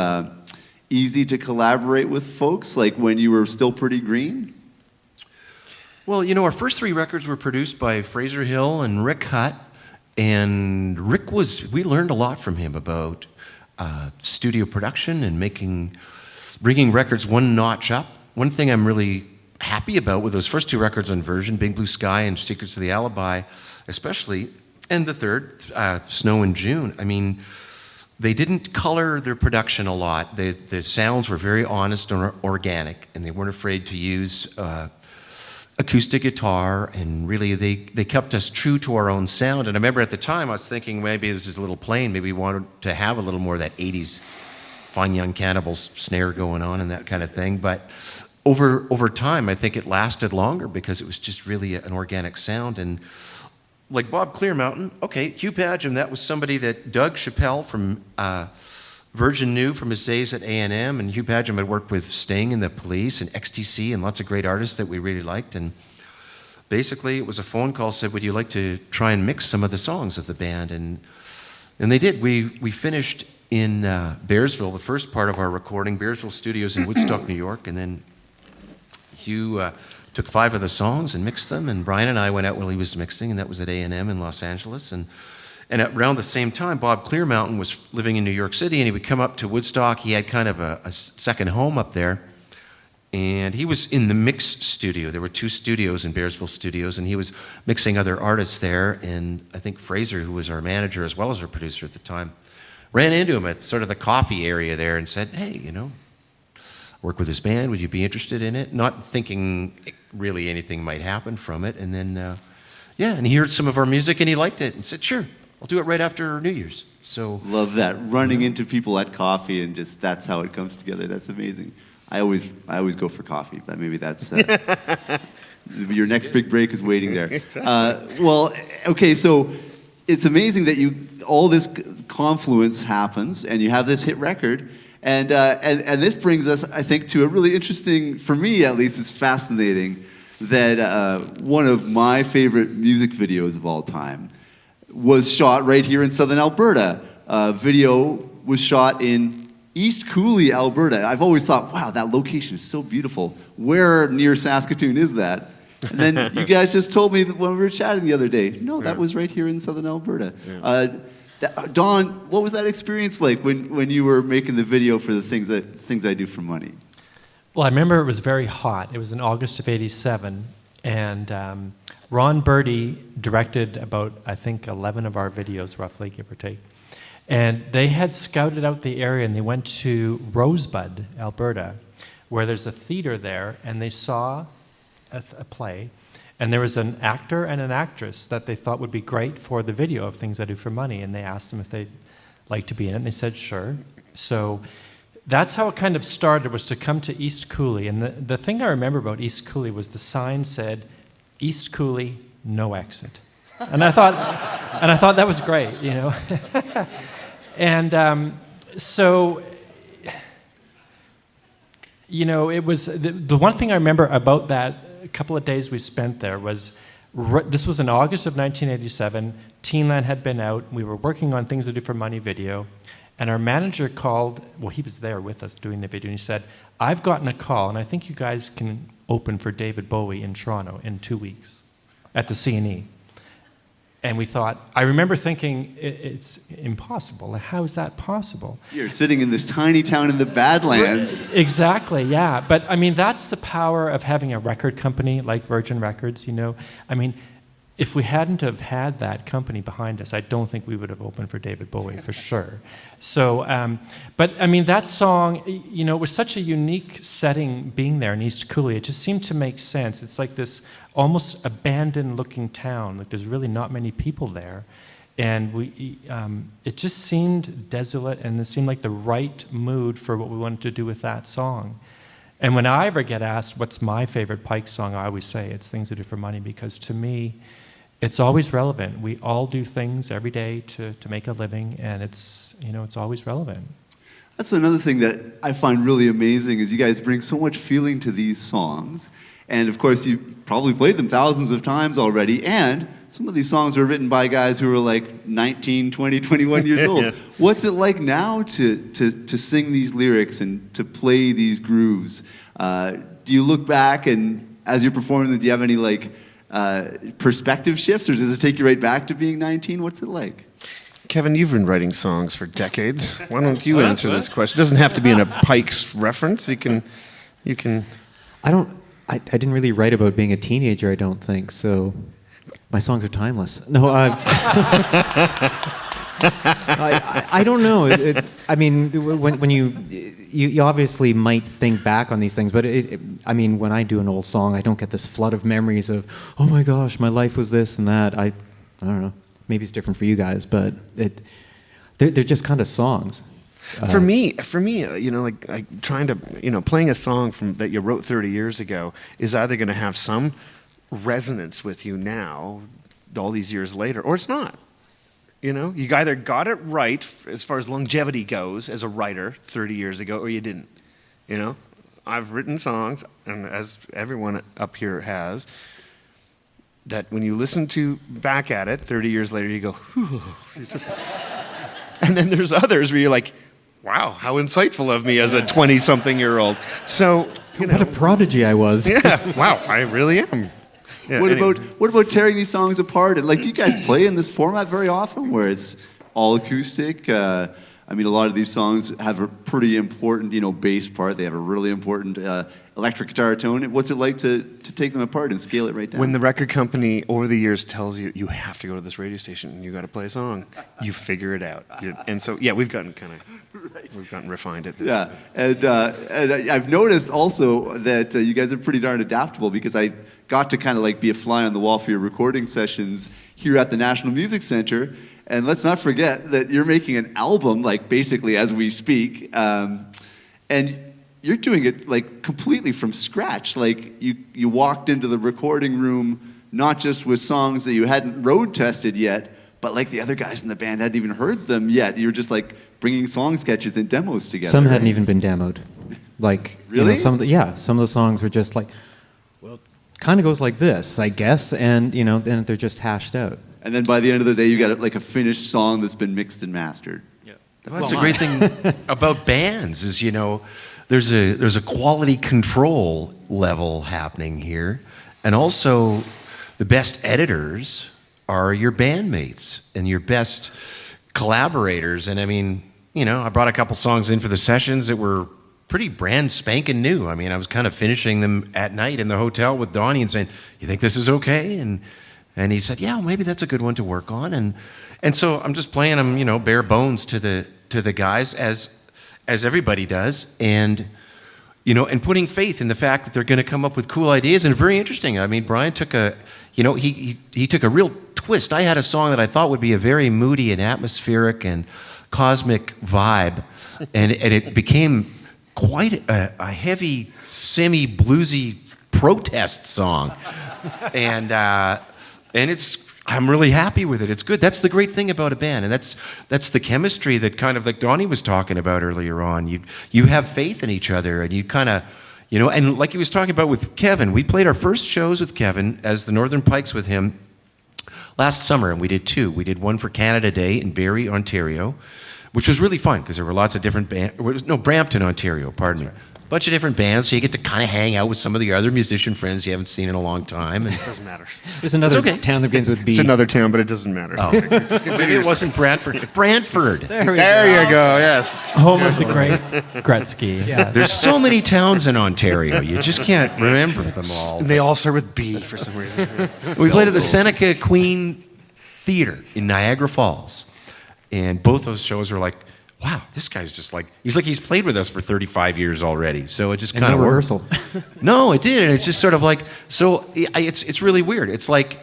easy to collaborate with folks, like when you were still pretty green? Well, our first 3 records were produced by Fraser Hill and Rick Hutt, and we learned a lot from him about studio production and bringing records one notch up. One thing I'm really happy about with those first 2 records on Virgin, Big Blue Sky and Secrets of the Alibi, especially, and the third, Snow in June, I mean, they didn't color their production a lot. The sounds were very honest and organic, and they weren't afraid to use acoustic guitar, and really they kept us true to our own sound. And I remember at the time I was thinking maybe this is a little plain, maybe we wanted to have a little more of that 80s Fine Young Cannibals snare going on and that kind of thing. But over time I think it lasted longer because it was just really an organic sound. And like Bob Clearmountain, okay, Hugh Padgham, that was somebody that Doug Chappelle from Virgin knew from his days at A&M, and Hugh Padgham had worked with Sting and the Police and XTC and lots of great artists that we really liked. And basically, it was a phone call, said, would you like to try and mix some of the songs of the band? And they did. We finished in Bearsville, the first part of our recording, Bearsville Studios in Woodstock, New York, and then Hugh took 5 of the songs and mixed them, and Bryan and I went out while he was mixing, and that was at A&M in Los Angeles. And around the same time, Bob Clearmountain was living in New York City, and he would come up to Woodstock. He had kind of a second home up there, and he was in the mix studio. There were 2 studios in Bearsville Studios, and he was mixing other artists there. And I think Fraser, who was our manager as well as our producer at the time, ran into him at sort of the coffee area there and said, hey, work with this band, would you be interested in it? Not thinking really anything might happen from it. And then, and he heard some of our music and he liked it and said, sure. I'll do it right after New Year's. So love that, running into people at coffee and just that's how it comes together. That's amazing. I always go for coffee, but maybe that's your next big break is waiting there. Well, okay, so it's amazing that all this confluence happens and you have this hit record, and this brings us, I think, to a really interesting, for me at least, it's fascinating that one of my favorite music videos of all time was shot right here in southern Alberta. Video was shot in East Cooley, Alberta. I've always thought, wow, that location is so beautiful. Where near Saskatoon is that? And then you guys just told me that when we were chatting the other day, no, that was right here in southern Alberta. Don, what was that experience like when you were making the video for the Things I Do for Money? Well, I remember it was very hot. It was in August of '87, and Ron Birdie directed about, I think, 11 of our videos, roughly, give or take. And they had scouted out the area, and they went to Rosebud, Alberta, where there's a theater there, and they saw a play, and there was an actor and an actress that they thought would be great for the video of Things I Do for Money, and they asked them if they'd like to be in it, and they said sure. So that's how it kind of started, was to come to East Cooley. And the thing I remember about East Cooley was the sign said, East Cooley, no exit. And I thought that was great, you know. And so, you know, it was the one thing I remember about that couple of days we spent there was, this was in August of 1987. Teenland had been out. We were working on Things to Do for Money video. And our manager called, well, he was there with us doing the video, and he said, I've gotten a call, and I think you guys can open for David Bowie in Toronto in 2 weeks at the C&E. And we thought, I remember thinking, it's impossible. How is that possible? You're sitting in this tiny town in the Badlands. Exactly, yeah. But I mean, that's the power of having a record company like Virgin Records, you know. I mean, if we hadn't have had that company behind us, I don't think we would have opened for David Bowie, for sure. So, but I mean, that song, you know, it was such a unique setting being there in East Cooley. It just seemed to make sense. It's like this almost abandoned-looking town. Like there's really not many people there. And it just seemed desolate, and it seemed like the right mood for what we wanted to do with that song. And when I ever get asked what's my favorite Pike song, I always say it's Things to Do for Money, because to me, it's always relevant. We all do things every day to make a living, and it's, you know, it's always relevant. That's another thing that I find really amazing is you guys bring so much feeling to these songs. And of course, you've probably played them thousands of times already, and some of these songs were written by guys who were like 19, 20, 21 years old. Yeah. What's it like now to sing these lyrics and to play these grooves? Do you look back, and as you're performing them, do you have any like perspective shifts, or does it take you right back to being 19? What's it like? Kevin, you've been writing songs for decades. Why don't you answer this question? It doesn't have to be in a Pikes reference. You can. I didn't really write about being a teenager, I don't think, so my songs are timeless. No, I don't know. I mean, when you obviously might think back on these things, but I mean, when I do an old song, I don't get this flood of memories of, oh my gosh, my life was this and that. I don't know. Maybe it's different for you guys, but they're just kind of songs. For me, you know, like trying to, you know, playing a song that you wrote 30 years ago is either going to have some resonance with you now, all these years later, or it's not. You know, you either got it right as far as longevity goes as a writer 30 years ago, or you didn't. You know, I've written songs, and as everyone up here has, that when you listen to back at it 30 years later, you go, whew, it's just. And then there's others where you're like, wow, how insightful of me as a 20-something-year-old. So, you know, what a prodigy I was. Yeah, wow, I really am. Yeah, What about tearing these songs apart? And like, do you guys play in this format very often, where it's all acoustic? I mean, a lot of these songs have a pretty important, you know, bass part. They have a really important electric guitar tone. What's it like to take them apart and scale it right down? When the record company over the years tells you, you have to go to this radio station and you got to play a song, you figure it out. And so, yeah, we've gotten refined at this. Yeah, and I've noticed also that you guys are pretty darn adaptable, because I got to kind of like be a fly on the wall for your recording sessions here at the National Music Center. And let's not forget that you're making an album, like basically as we speak, and you're doing it like completely from scratch. Like you walked into the recording room not just with songs that you hadn't road tested yet, but like the other guys in the band hadn't even heard them yet. You're just like bringing song sketches and demos together. Some hadn't even been demoed. Like, really? You know, some of the songs were just like, well, kind of goes like this, I guess, and you know, then they're just hashed out. And then by the end of the day, you got like a finished song that's been mixed and mastered. Yeah. That's a great thing about bands is, you know, there's a quality control level happening here, and also the best editors are your bandmates and your best collaborators. And I mean, you know, I brought a couple songs in for the sessions that were pretty brand spanking new. I mean, I was kind of finishing them at night in the hotel with Donnie and saying, "You think this is okay?" And he said, "Yeah, well, maybe that's a good one to work on." And so I'm just playing them, you know, bare bones to the guys as everybody does, and you know, and putting faith in the fact that they're going to come up with cool ideas. And very interesting. I mean, Bryan took he took a real twist. I had a song that I thought would be a very moody and atmospheric and cosmic vibe, and it became quite a heavy, semi-bluesy protest song, and I'm really happy with it. It's good. That's the great thing about a band, and that's the chemistry that kind of like Donnie was talking about earlier on. You have faith in each other, and you kind of, and like he was talking about with Kevin, we played our first shows with Kevin as the Northern Pikes with him last summer, and we did two. We did one for Canada Day in Barrie, Ontario, which was really fun because there were lots of different bands. No, Brampton, Ontario, pardon me. Bunch of different bands, so you get to kind of hang out with some of the other musician friends you haven't seen in a long time. And It doesn't matter. There's another town that begins with B. It's another town, but it doesn't matter. oh, maybe it wasn't Brantford. Brantford. There you go, yes. Home of the great Gretzky. Yeah. There's so many towns in Ontario, you just can't remember them all. And they all start with B for some reason. We played at the Seneca Queen Theater in Niagara Falls, and both those shows were like, wow, this guy's just like, he's played with us for 35 years already. So it just kind of no rehearsal. No, it did. It's just sort of like, so it's really weird. It's like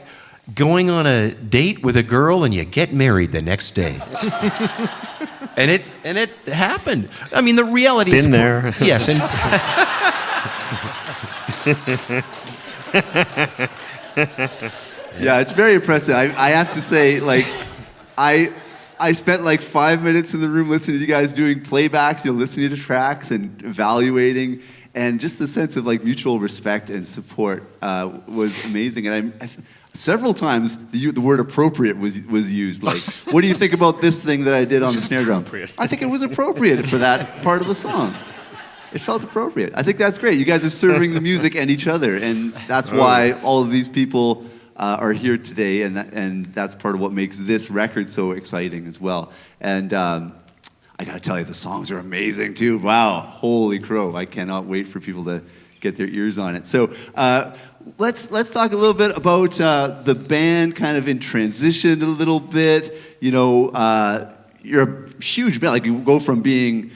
going on a date with a girl and you get married the next day. and it happened. I mean, the reality is... Been there. Yes. And Yeah, it's very impressive. I have to say, like, I spent like 5 minutes in the room listening to you guys doing playbacks, listening to tracks and evaluating, and just the sense of like mutual respect and support was amazing. And several times the word appropriate was used. Like, what do you think about this thing that I did on the snare drum? I think it was appropriate for that part of the song. It felt appropriate. I think that's great. You guys are serving the music and each other, and that's why all of these people are here today, and that's part of what makes this record so exciting as well. And I gotta tell you, the songs are amazing too. Wow, holy crow! I cannot wait for people to get their ears on it. So let's talk a little bit about the band, kind of in transition a little bit. You're a huge band. Like, you go from being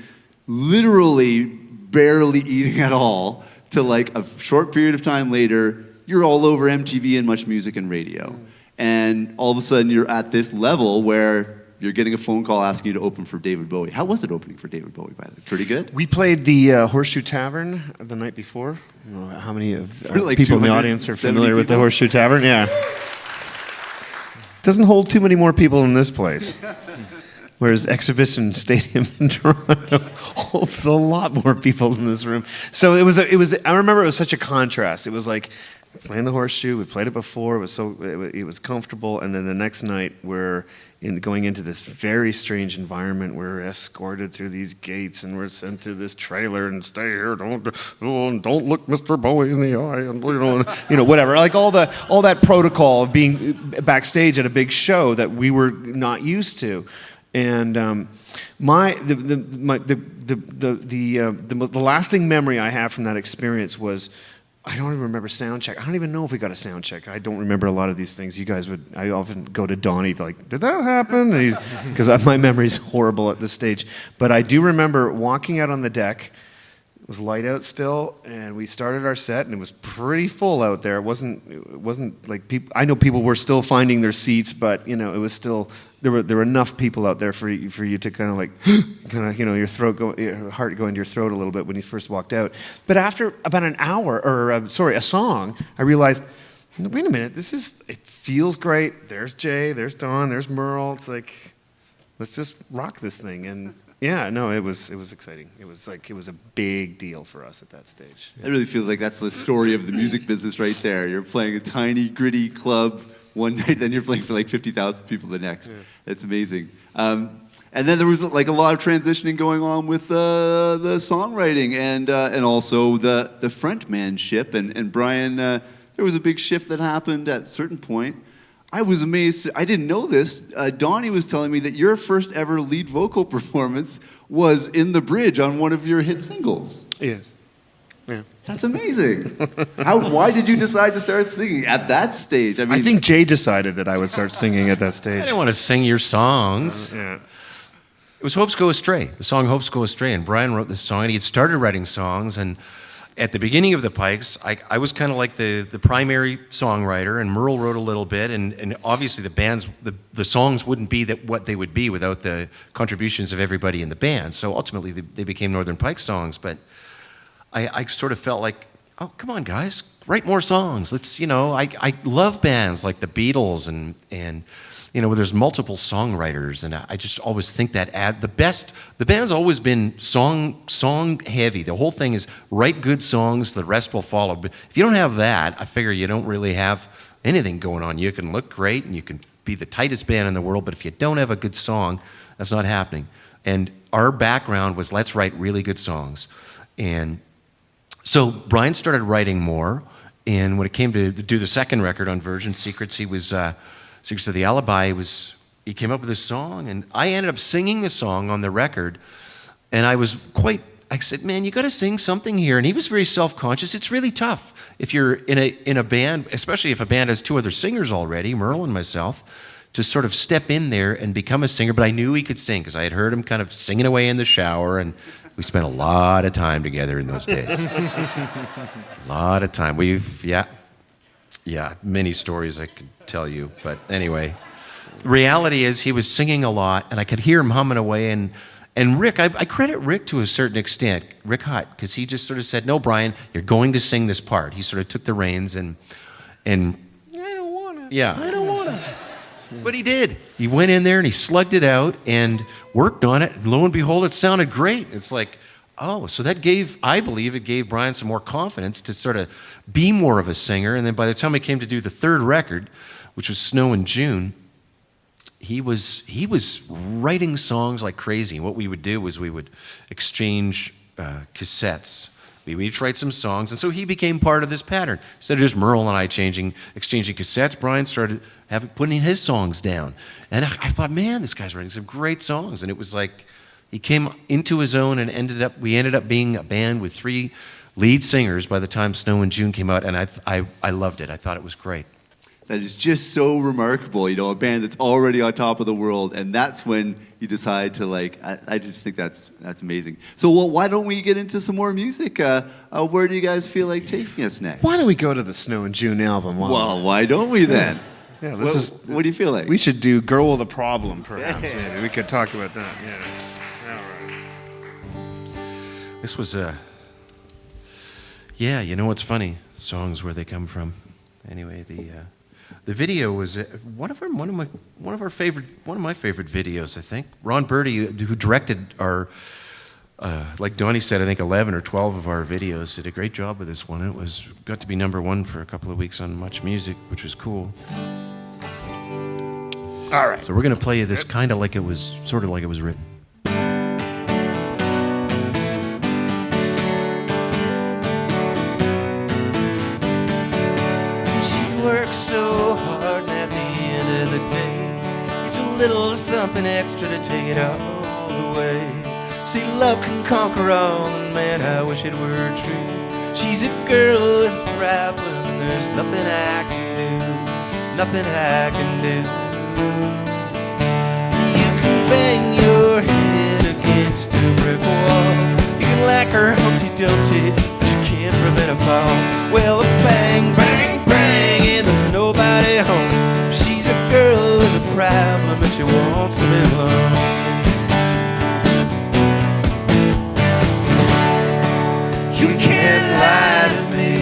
literally barely eating at all to like a short period of time later, you're all over MTV and Much Music and radio. And all of a sudden you're at this level where you're getting a phone call asking you to open for David Bowie. How was it opening for David Bowie, by the way? Pretty good? We played the Horseshoe Tavern the night before. I don't know how many of like people in the audience are familiar with the people? Horseshoe Tavern? Yeah. Doesn't hold too many more people in this place. Whereas Exhibition Stadium in Toronto holds a lot more people in this room. So it was. I remember it was such a contrast. It was like playing the Horseshoe. We played it before. It was comfortable. And then the next night we're going into this very strange environment. We're escorted through these gates and we're sent to this trailer and stay here. Don't look Mr. Bowie in the eye. And whatever. Like all that protocol of being backstage at a big show that we were not used to. And the lasting memory I have from that experience was, I don't even remember sound check. I don't even know if we got a sound check. I don't remember a lot of these things. You guys would. I often go to Donnie like, did that happen? Because my memory's horrible at this stage. But I do remember walking out on the deck. It was light out still, and we started our set, and it was pretty full out there. It wasn't like people. I know people were still finding their seats, but it was still. There were enough people out there for you to kind of like, your heart go into your throat a little bit when you first walked out. But after about an hour, a song, I realized, wait a minute, it feels great. There's Jay, there's Don, there's Merle. It's like, let's just rock this thing. And yeah, no, it was exciting. It was a big deal for us at that stage. It really feels like that's the story of the music business right there. You're playing a tiny, gritty club one night, then you're playing for like 50,000 people the next. Yeah. It's amazing. And then there was like a lot of transitioning going on with the songwriting and also the frontmanship. And Bryan, there was a big shift that happened at a certain point. I was amazed. I didn't know this. Donnie was telling me that your first ever lead vocal performance was in the bridge on one of your hit singles. Yes. Yeah. That's amazing. Why did you decide to start singing at that stage? I think Jay decided that I would start singing at that stage. I didn't want to sing your songs. Yeah. It was Hopes Go Astray, the song Hopes Go Astray, and Bryan wrote this song, and he had started writing songs, and at the beginning of the Pikes, I was kind of like the primary songwriter, and Merle wrote a little bit, and obviously the songs wouldn't be what they would be without the contributions of everybody in the band. So ultimately they became Northern Pikes songs, but I sort of felt like, oh, come on, guys, write more songs. Let's, I love bands like the Beatles and where there's multiple songwriters, and I just always think that the band's always been song heavy. The whole thing is write good songs, the rest will follow. But if you don't have that, I figure you don't really have anything going on. You can look great and you can be the tightest band in the world, but if you don't have a good song, that's not happening. And our background was, let's write really good songs. And so Bryan started writing more, and when it came to do the second record on Virgin Secrets, he was Secrets of the Alibi, he came up with this song, and I ended up singing the song on the record, and I said, man, you got to sing something here, and he was very self-conscious. It's really tough if you're in a band, especially if a band has two other singers already, Merle and myself, to sort of step in there and become a singer, but I knew he could sing, because I had heard him kind of singing away in the shower, and we spent a lot of time together in those days. A lot of time. Yeah, many stories I could tell you, but anyway. Reality is he was singing a lot, and I could hear him humming away, and Rick, I credit Rick to a certain extent, Rick Hutt, because he just sort of said, no, Bryan, you're going to sing this part. He sort of took the reins, and I don't want to. Yeah. I don't want to. But he did. He went in there, and he slugged it out, and worked on it, and lo and behold, it sounded great. It's like, oh, so I believe it gave Bryan some more confidence to sort of be more of a singer. And then by the time he came to do the third record, which was Snow in June, he was writing songs like crazy. And what we would do was we would exchange cassettes. We would each write some songs, and so he became part of this pattern. Instead of just Merle and I exchanging cassettes, Bryan started putting his songs down. And I thought, man, this guy's writing some great songs. And it was like, he came into his own, and we ended up being a band with 3 lead singers by the time Snow in June came out, and I loved it. I thought it was great. That is just so remarkable, a band that's already on top of the world, and that's when you decide to I just think that's amazing. So why don't we get into some more music? Where do you guys feel like taking us next? Why don't we go to the Snow in June album? Well, why don't we then? Yeah, what do you feel like? We should do Girl with a Problem, perhaps, maybe. We could talk about that, yeah. This was what's funny? Songs, where they come from. Anyway, the video was one of my favorite videos, I think. Ron Bertie, who directed our, like Donnie said, I think 11 or 12 of our videos, did a great job with this one. It got to be #1 for a couple of weeks on Much Music, which was cool. All right. So we're gonna play you this sort of like it was written. So hard, and at the end of the day, it's a little something extra to take it all away. See, love can conquer all, and man, I wish it were true. She's a girl with a problem, and there's nothing I can do, nothing I can do. You can bang your head against a brick wall, you can like her Humpty Dumpty, but you can't prevent a fall. Well, a bang, bang, bang, and there's nobody home. She's a girl with a problem, but she wants to live alone. You can't lie to me.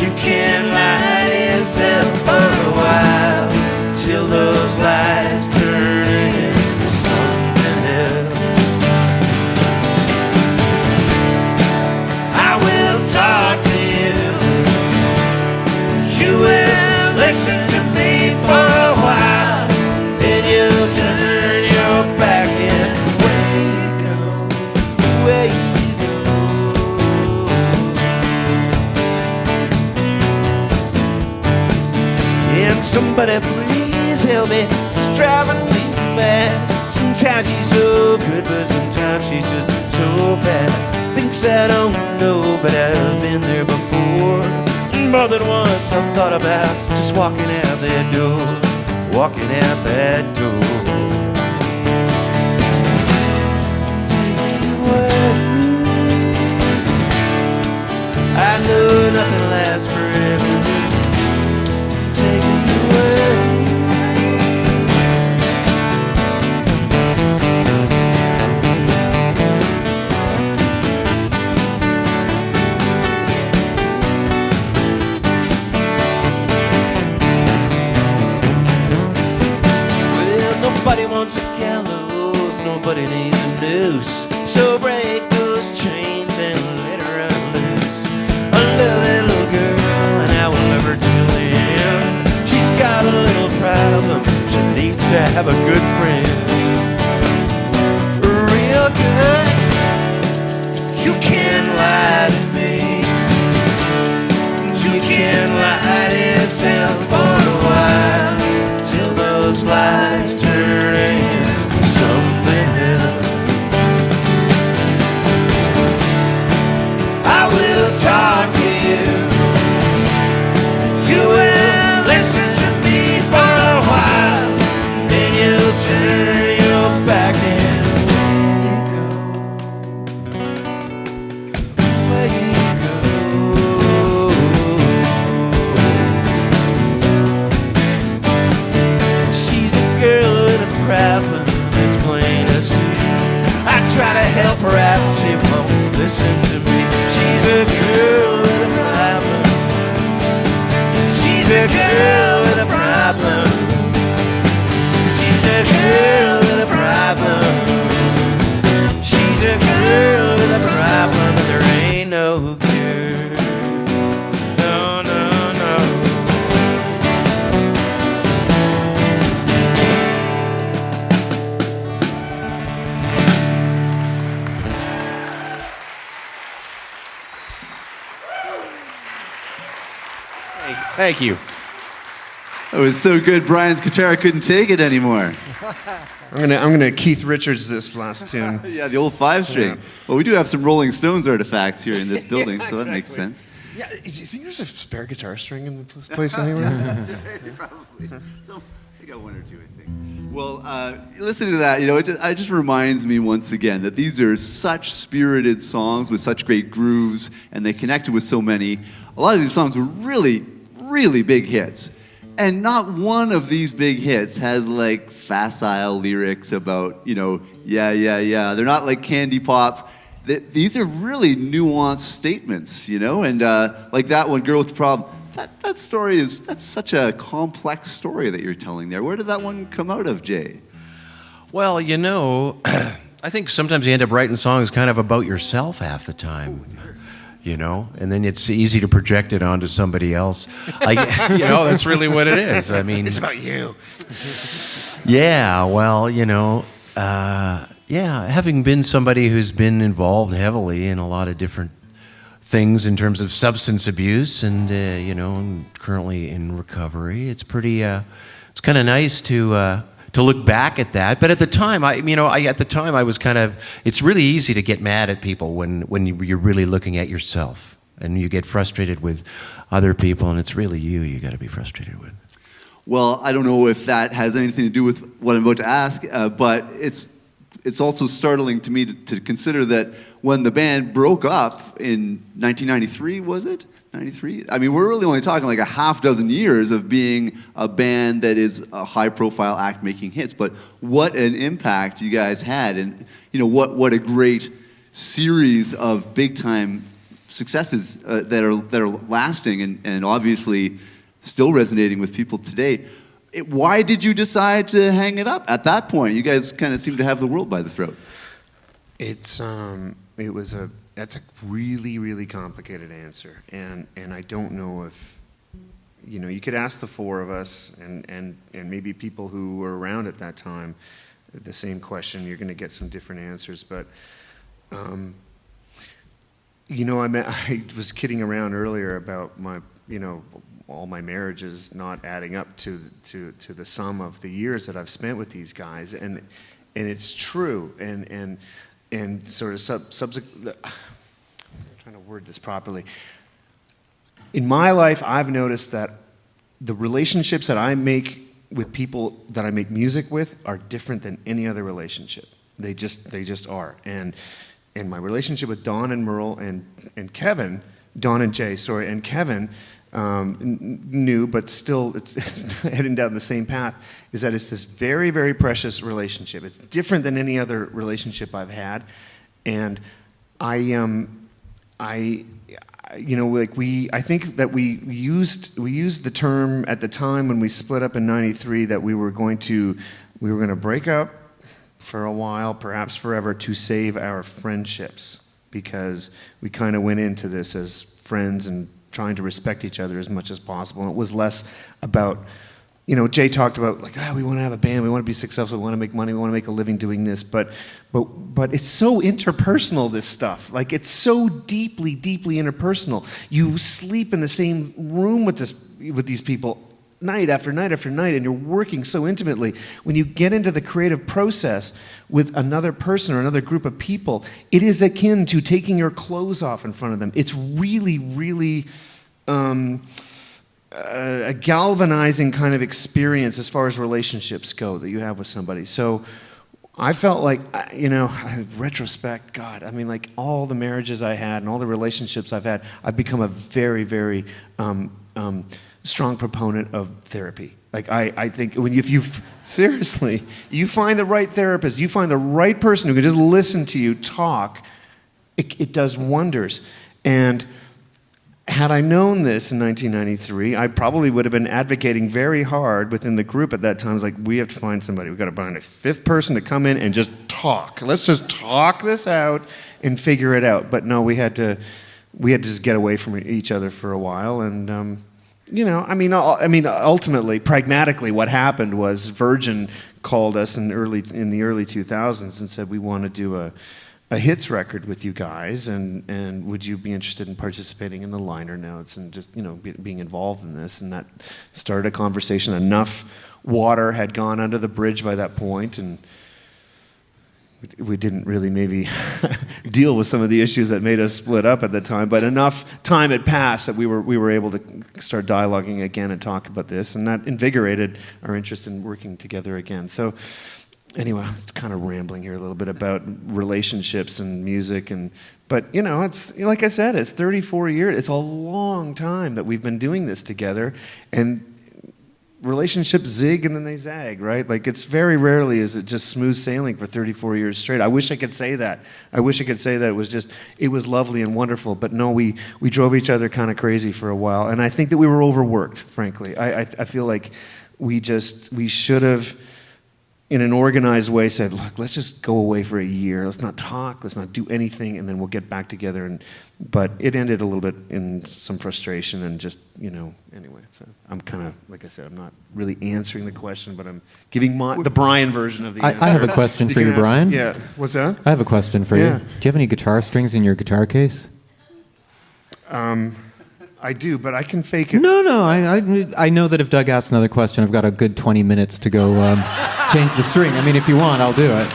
You can't lie to yourself for a while, till those lies turn into something else. I will talk to you. You will listen to me for a while, then you'll turn your back and away you go. And somebody please help me, it's driving me mad. Sometimes she's so good, but sometimes she's just so bad. Thinks I don't know, but I've been there before. More than once I've thought about just walking out that door, walking out that door. Tell you what, have a good friend. Real good. You can lie to me. You can lie to yourself for a while, till those lies turn into something else. I will talk to you. You will listen to me for a while, then you'll turn your back and away you go. She's a girl with a problem, it's plain to see. I try to help her out, she won't listen to me. She's a girl with a problem. She's a girl with a problem. She's a girl with a problem. She's a girl with a problem, but there ain't no cure. No, no, no. Thank you. It was so good, Brian's guitar couldn't take it anymore. I'm gonna Keith Richards this last tune. Yeah, the old 5-string. Yeah. Well, we do have some Rolling Stones artifacts here in this building, Yeah, so that makes exactly. sense. Yeah, do you think there's a spare guitar string in this place anywhere? Probably. So I got one or two, I think. Well, listening to that, it just reminds me once again that these are such spirited songs with such great grooves, and they connected with so many. A lot of these songs were really, really big hits. And not one of these big hits has like facile lyrics about, yeah. They're not like candy pop. These are really nuanced statements, and like that one, Girl with the Problem. That story that's such a complex story that you're telling there. Where did that one come out of, Jay? Well, I think sometimes you end up writing songs kind of about yourself half the time. And then it's easy to project it onto somebody else. That's really what it is. I mean, It's about you. yeah, well, having been somebody who's been involved heavily in a lot of different things in terms of substance abuse and, and currently in recovery, it's pretty, it's kind of nice to look back at that. But at the time, I was kind of, it's really easy to get mad at people when you're really looking at yourself and you get frustrated with other people, and it's really you got to be frustrated with. Well, I don't know if that has anything to do with what I'm about to ask, but it's also startling to me to consider that when the band broke up in 1993, was it? 93? I mean, we're really only talking like a half dozen years of being a band that is a high-profile act making hits. But what an impact you guys had, and what a great series of big-time successes that are lasting and obviously still resonating with people today. Why did you decide to hang it up at that point? You guys kind of seem to have the world by the throat. That's a really, really complicated answer, and I don't know if, you could ask the four of us and maybe people who were around at that time the same question. You're going to get some different answers, but I was kidding around earlier about my, all my marriages not adding up to the sum of the years that I've spent with these guys, and it's true, and sort of subsequent. I'm trying to word this properly. In my life, I've noticed that the relationships that I make with people that I make music with are different than any other relationship. They just are. And my relationship with Don and Merle and Kevin, Don and Jay, sorry, and Kevin, new, but still it's heading down the same path, is that it's this very, very precious relationship. It's different than any other relationship I've had. And I think that we used the term at the time when we split up in '93 that we were going to break up for a while, perhaps forever, to save our friendships, because we kind of went into this as friends and trying to respect each other as much as possible. And it was less about Jay talked about like, we want to have a band, we want to be successful, we want to make money, we want to make a living doing this, but it's so interpersonal, this stuff. Like, it's so deeply, deeply interpersonal. You sleep in the same room with these people night after night after night, and you're working so intimately. When you get into the creative process with another person or another group of people, it is akin to taking your clothes off in front of them. It's really, really a galvanizing kind of experience as far as relationships go that you have with somebody. So I felt like, retrospect, God, I mean, like all the marriages I had and all the relationships I've had, I've become a very, very strong proponent of therapy. Like, I think seriously, you find the right therapist, you find the right person who can just listen to you talk, it does wonders. And had I known this in 1993, I probably would have been advocating very hard within the group at that time. I was like, we have to find somebody. We've got to find a fifth person to come in and just talk. Let's just talk this out and figure it out. But no, we had to just get away from each other for a while. And, ultimately, pragmatically, what happened was Virgin called us in the early 2000s and said, we want to do a hits record with you guys, and would you be interested in participating in the liner notes and just being involved in this? And that started a conversation. Enough water had gone under the bridge by that point, and we didn't really maybe deal with some of the issues that made us split up at the time, but enough time had passed that we were able to start dialoguing again and talk about this, and that invigorated our interest in working together again. So anyway, I was kind of rambling here a little bit about relationships and music, but it's like I said, it's 34 years. It's a long time that we've been doing this together, and relationships zig and then they zag, right? Like, it's very rarely is it just smooth sailing for 34 years straight. I wish I could say that. I wish I could say that it was lovely and wonderful, but no, we drove each other kind of crazy for a while, and I think that we were overworked, frankly. I feel like we should have, in an organized way, said, look, let's just go away for a year. Let's not talk. Let's not do anything, and then we'll get back together. But it ended a little bit in some frustration and just, anyway. So I'm kind of, like I said, I'm not really answering the question, but I'm giving the Bryan version of the answer. I have a question for you, Bryan. Yeah. What's that? I have a question for you. Do you have any guitar strings in your guitar case? I do, but I can fake it. No. I know that if Doug asks another question, I've got a good 20 minutes to go change the string. I mean, if you want, I'll do it.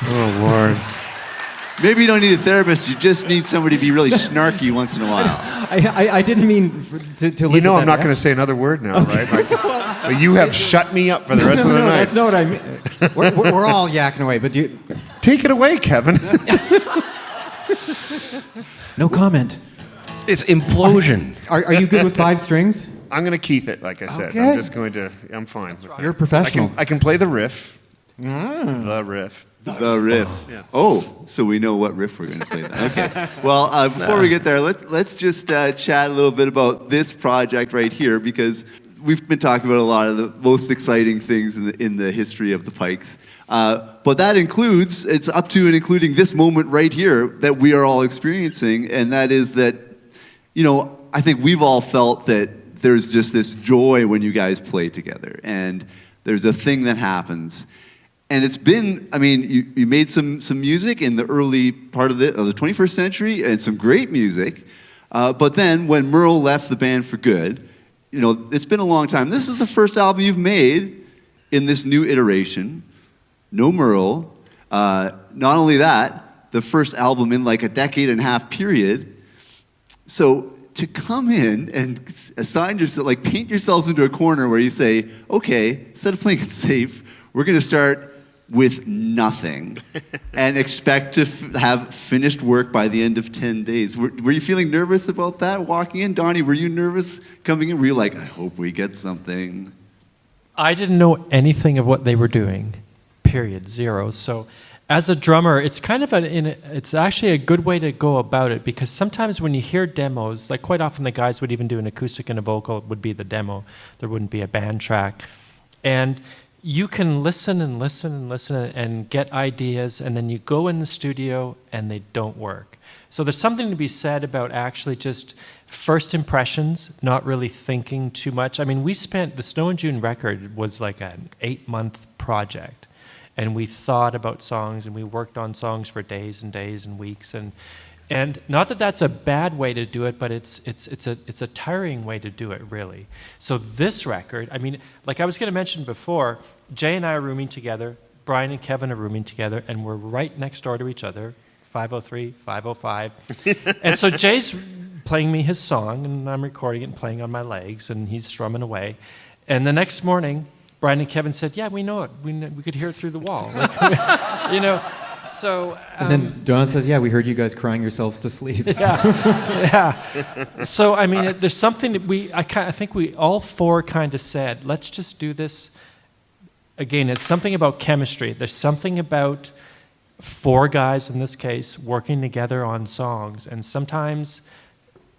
Oh, Lord. Maybe you don't need a therapist. You just need somebody to be really snarky once in a while. I didn't mean to listen I'm not going to say another word now, right? Like, you have shut me up for the rest of the night. That's not what I mean. We're all yakking away, but take it away, Kevin. No comment. It's implosion. Are you good with 5 strings? I'm going to keep it, like I said. Okay. I'm fine. You're a professional. I can play the riff. The riff. The riff. Yeah. Oh, so we know what riff we're going to play then. Okay. Well, before we get there, let's just chat a little bit about this project right here, because we've been talking about a lot of the most exciting things in the history of the Pikes. But that includes, it's up to and including this moment right here that we are all experiencing, and that is that, I think we've all felt that there's just this joy when you guys play together, and there's a thing that happens. And it's been, you made some music in the early part of the 21st century, and some great music. But then when Merle left the band for good, it's been a long time. This is the first album you've made in this new iteration. No Merle. Not only that, the first album in like a decade and a half period. So to come in and assign yourself, like paint yourselves into a corner where you say, okay, instead of playing it safe, we're going to start with nothing and expect to have finished work by the end of 10 days. Were you feeling nervous about that walking in? Donnie, were you nervous coming in? Were you like, I hope we get something? I didn't know anything of what they were doing, period, zero. So as a drummer, it's kind of it's actually a good way to go about it, because sometimes when you hear demos, like quite often the guys would even do an acoustic and a vocal, it would be the demo. There wouldn't be a band track. And you can listen and listen and listen and get ideas, and then you go in the studio and they don't work. So there's something to be said about actually just first impressions, not really thinking too much. I mean, the Snow and June record was like an 8-month project, and we thought about songs and we worked on songs for days and days and weeks, and not that that's a bad way to do it, but it's a tiring way to do it, really. So this record, I mean, like I was going to mention before, Jay and I are rooming together, Bryan and Kevin are rooming together, and we're right next door to each other, 503, 505. And so Jay's playing me his song, and I'm recording it and playing on my legs, and he's strumming away. And the next morning, Bryan and Kevin said, "Yeah, we know it. We could hear it through the wall." Like, you know. So, and then Don says, "Yeah, we heard you guys crying yourselves to sleep." Yeah. So I mean, there's something that I think we all four kind of said, let's just do this. Again, it's something about chemistry. There's something about 4 guys in this case working together on songs, and sometimes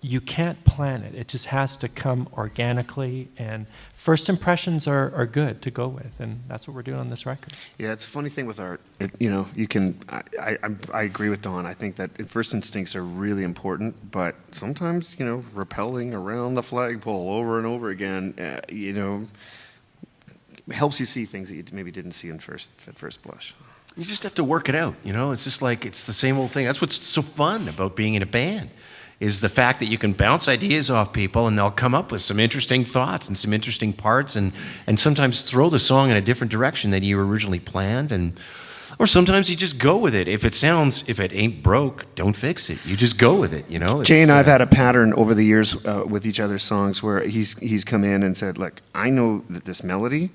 you can't plan it. It just has to come organically, and first impressions are good to go with, and that's what we're doing on this record. Yeah, it's a funny thing with art. You can. I agree with Don. I think that first instincts are really important, but sometimes rappelling around the flagpole over and over again, helps you see things that you maybe didn't see at first blush. You just have to work it out, It's just like, it's the same old thing. That's what's so fun about being in a band, is the fact that you can bounce ideas off people and they'll come up with some interesting thoughts and some interesting parts, and sometimes throw the song in a different direction than you originally planned, or sometimes you just go with it. If it ain't broke, don't fix it. You just go with it, Jay and I have had a pattern over the years with each other's songs where he's come in and said, "Look, I know that this melody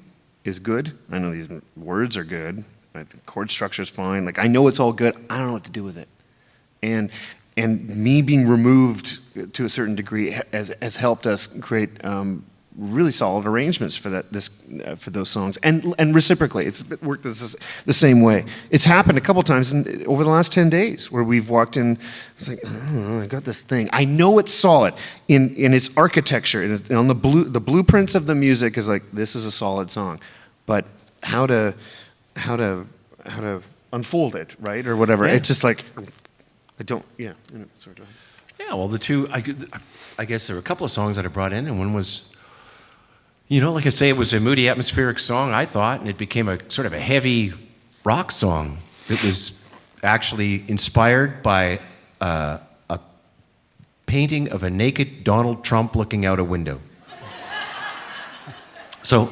is good. I know these words are good. The chord structure is fine. Like, I know it's all good. I don't know what to do with it." And me being removed to a certain degree has helped us create really solid arrangements for for those songs, and reciprocally, it's worked the same way. It's happened a couple times over the last 10 days where we've walked in. It's like, I got this thing. I know it's solid in its architecture, and on the blueprints of the music is like, this is a solid song, but how to unfold it, right, or whatever. Yeah. It's just like, I don't. Yeah, sort of. Yeah, well, I guess there were a couple of songs that I brought in, and one was, like I say, it was a moody, atmospheric song, I thought, and it became a sort of a heavy rock song that was actually inspired by a painting of a naked Donald Trump looking out a window. So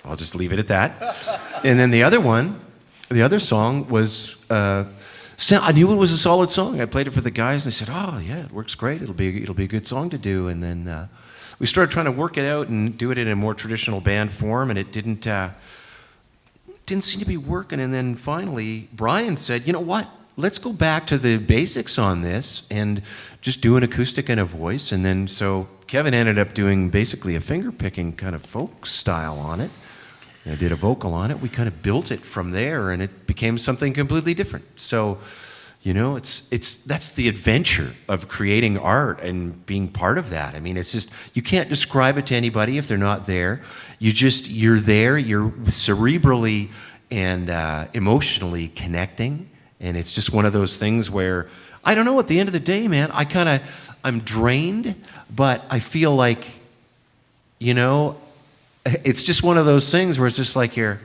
I'll just leave it at that. And then the other song was, I knew it was a solid song. I played it for the guys, and they said, "Oh yeah, it works great. It'll be a good song to do." And then we started trying to work it out and do it in a more traditional band form, and it didn't seem to be working. And then finally, Bryan said, "You know what? Let's go back to the basics on this and just do an acoustic and a voice." And then so Kevin ended up doing basically a finger-picking kind of folk style on it. I did a vocal on it. We kind of built it from there, and it became something completely different. So, that's the adventure of creating art and being part of that. I mean, it's just, you can't describe it to anybody if they're not there. You're there. You're cerebrally and emotionally connecting, and it's just one of those things where, I don't know. At the end of the day, man, I'm drained, but I feel like, it's just one of those things where it's just like your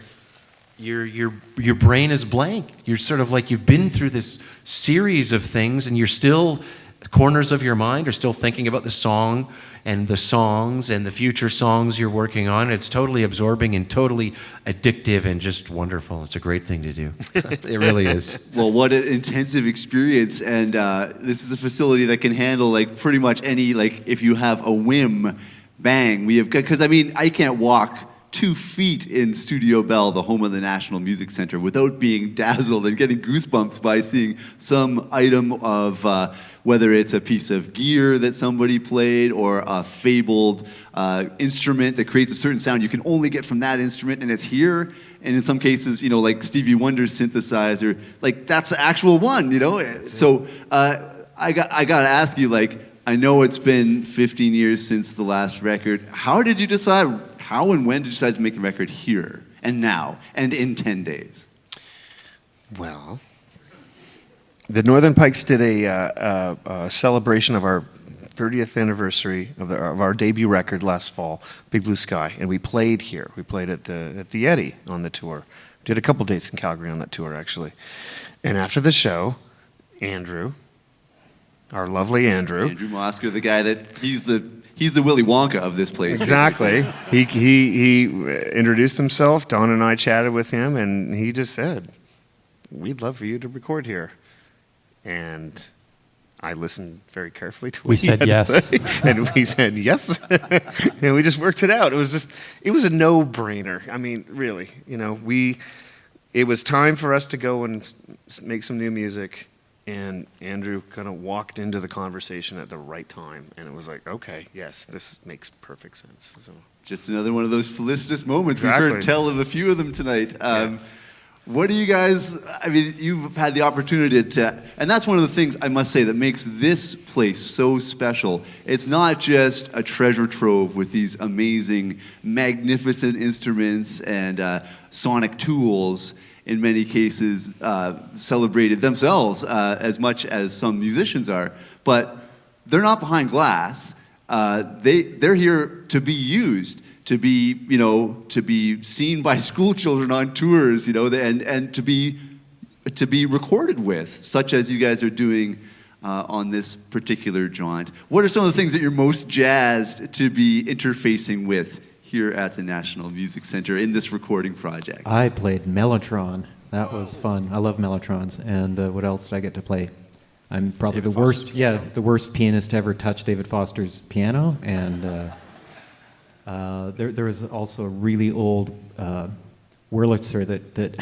brain is blank. You're sort of like, you've been through this series of things, and you're still, corners of your mind are still thinking about the song and the songs and the future songs you're working on. It's totally absorbing and totally addictive and just wonderful. It's a great thing to do. It really is. Well, what an intensive experience, and this is a facility that can handle like pretty much any, like, if you have a whim, bang, we have, because I mean, I can't walk 2 feet in Studio Bell, the home of the National Music Center, without being dazzled and getting goosebumps by seeing some item of, whether it's a piece of gear that somebody played or a fabled instrument that creates a certain sound you can only get from that instrument, and it's here. And in some cases, like Stevie Wonder's synthesizer, like that's the actual one, So I got to ask you, like, I know it's been 15 years since the last record. How and when did you decide to make the record here? and now, and in 10 days? Well, the Northern Pikes did a celebration of our 30th anniversary of our debut record last fall, Big Blue Sky, and we played here. We played at the Eddy on the tour. Did a couple dates in Calgary on that tour, actually. And after the show, Andrew, our lovely Andrew Mosker, the guy that he's the Willy Wonka of this place. Exactly. He introduced himself. Don and I chatted with him, and he just said, "We'd love for you to record here." And I listened very carefully to what We he said had yes. to say, and we said yes, and we just worked it out. It was a no-brainer. I mean, really, it was time for us to go and make some new music. And Andrew kind of walked into the conversation at the right time, and it was like, okay, yes, this makes perfect sense. So, just another one of those felicitous moments. Exactly. We've heard tell of a few of them tonight. What do you guys, I mean, you've had the opportunity to, and that's one of the things I must say that makes this place so special. It's not just a treasure trove with these amazing, magnificent instruments and sonic tools, in many cases, celebrated themselves as much as some musicians are, but they're not behind glass. They're here to be used, to be seen by school children on tours, and to be recorded with, such as you guys are doing on this particular jaunt. What are some of the things that you're most jazzed to be interfacing with here at the National Music Center in this recording project? I played Mellotron. That was fun. I love Mellotrons. And what else did I get to play? I'm probably the worst pianist to ever touch David Foster's piano. And there was also a really old Wurlitzer that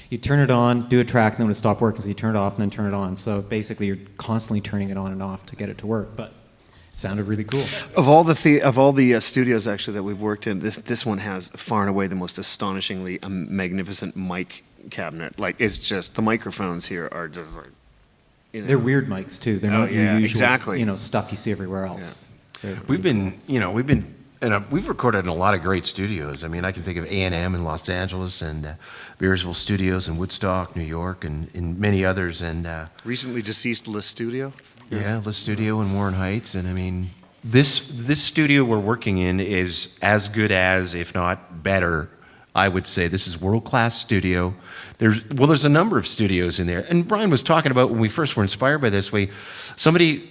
you turn it on, do a track, and then when it stopped working, so you turn it off and then turn it on. So basically, you're constantly turning it on and off to get it to work. But it sounded really cool. Of all the studios actually that we've worked in, this one has far and away the most astonishingly magnificent mic cabinet. Like, it's just the microphones here are just like, They're weird mics too. They're not your usual exactly. Stuff you see everywhere else. Yeah. We've recorded in a lot of great studios. I mean, I can think of A&M in Los Angeles and Bearsville Studios in Woodstock, New York, and many others. And recently deceased List Studio. yeah, the studio in Warren Heights. And I mean, this studio we're working in is as good as, if not better, I would say. This is world-class studio. There's a number of studios in there. And Bryan was talking about when we first were inspired by this, when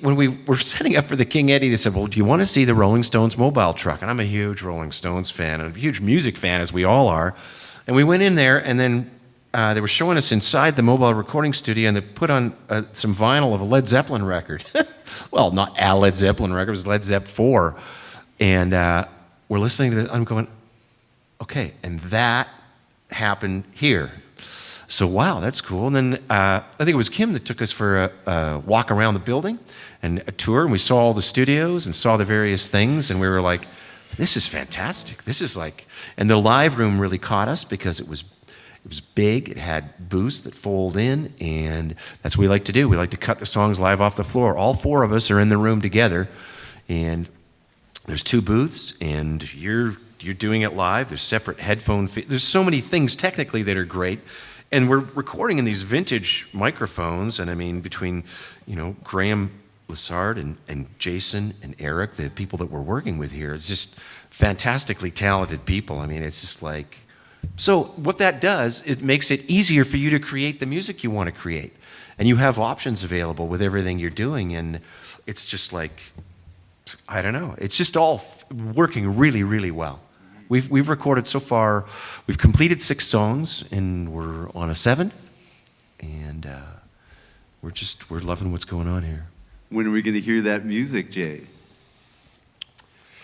we were setting up for the King Eddie, they said, well, do you want to see the Rolling Stones mobile truck? And I'm a huge Rolling Stones fan, and a huge music fan, as we all are. And we went in there, and then they were showing us inside the mobile recording studio, and they put on some vinyl of a Led Zeppelin record. Well, not a Led Zeppelin record, it was Led Zepp 4. And we're listening to this, I'm going, okay, and that happened here. So, wow, that's cool. And then I think it was Kim that took us for a walk around the building and a tour, and we saw all the studios and saw the various things, and we were like, this is fantastic. This is like, and the live room really caught us because it was big, it had booths that fold in, and that's what we like to do. We like to cut the songs live off the floor. All four of us are in the room together, and there's two booths, and you're doing it live. There's separate headphone there's so many things technically that are great. And we're recording in these vintage microphones, and I mean, between, Graham Lessard and Jason and Eric, the people that we're working with here, it's just fantastically talented people. I mean, it's just like, so what that does, it makes it easier for you to create the music you want to create. And you have options available with everything you're doing, and it's just like, I don't know, it's just all working really, really well. We've recorded so far, we've completed 6 songs, and we're on a 7th, and we're loving what's going on here. When are we going to hear that music, Jay?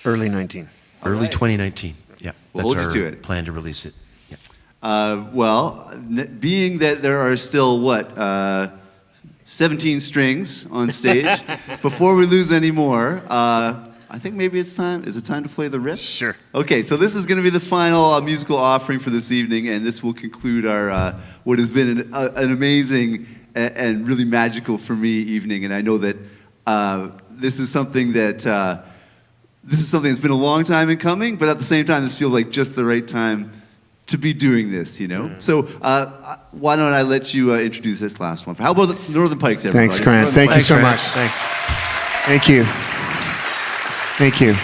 Early 19. Early 2019. Yeah, We'll that's hold you our to it. plan to release it. Yeah. Being that there are still 17 strings on stage, before we lose any more, I think maybe it's time. Is it time to play the riff? Sure. Okay, so this is going to be the final musical offering for this evening, and this will conclude our what has been an amazing and really magical for me evening. And I know that this is something that's been a long time in coming, but at the same time, this feels like just the right time to be doing this, you know? So why don't I let you introduce this last one? How about the Northern Pikes, everybody? Thanks, Grant. Northern Thank you Pikes. so much. Thanks. Thank you. Thank you.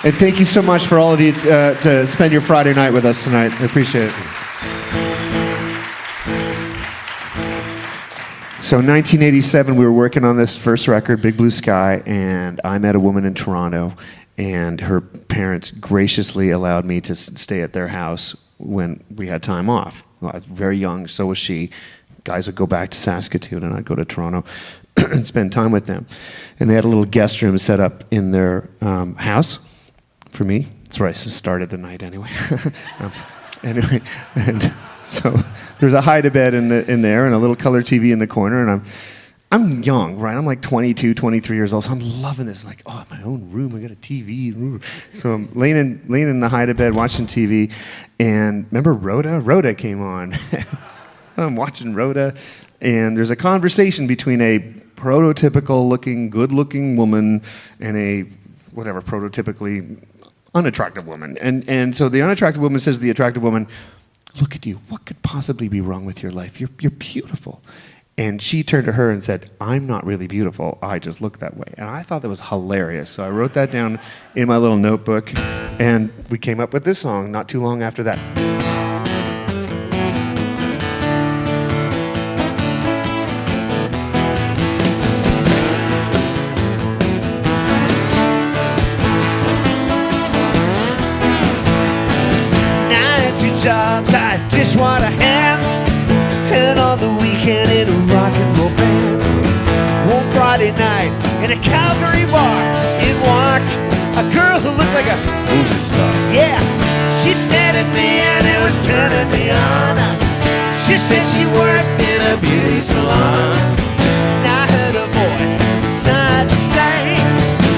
And thank you so much for all of you to spend your Friday night with us tonight. I appreciate it. So in 1987, we were working on this first record, Big Blue Sky, and I met a woman in Toronto, and her parents graciously allowed me to stay at their house when we had time off. Well, I was very young, so was she. Guys would go back to Saskatoon, and I'd go to Toronto and spend time with them. And they had a little guest room set up in their house for me. That's where I started the night anyway. Anyway, and so there's a hide-a-bed in there and a little color TV in the corner, and I'm young, right? I'm like 22, 23 years old, so I'm loving this. Like, oh, my own room, I got a TV. So I'm laying in the hide-a-bed watching TV, and remember Rhoda? Rhoda came on. I'm watching Rhoda, and there's a conversation between a prototypical-looking, good-looking woman and a whatever, prototypically unattractive woman. And so the unattractive woman says to the attractive woman, "Look at you. What could possibly be wrong with your life? You're beautiful." And she turned to her and said, "I'm not really beautiful. I just look that way." And I thought that was hilarious. So I wrote that down in my little notebook, and we came up with this song not too long after that. Jobs, I just want a hand, and on the weekend in a rock and roll band. One Friday night in a Calgary bar, in walked a girl who looked like a movie star. Yeah, she stared at me and it was turning me on. She said she worked in a beauty salon. And I heard her voice inside me say,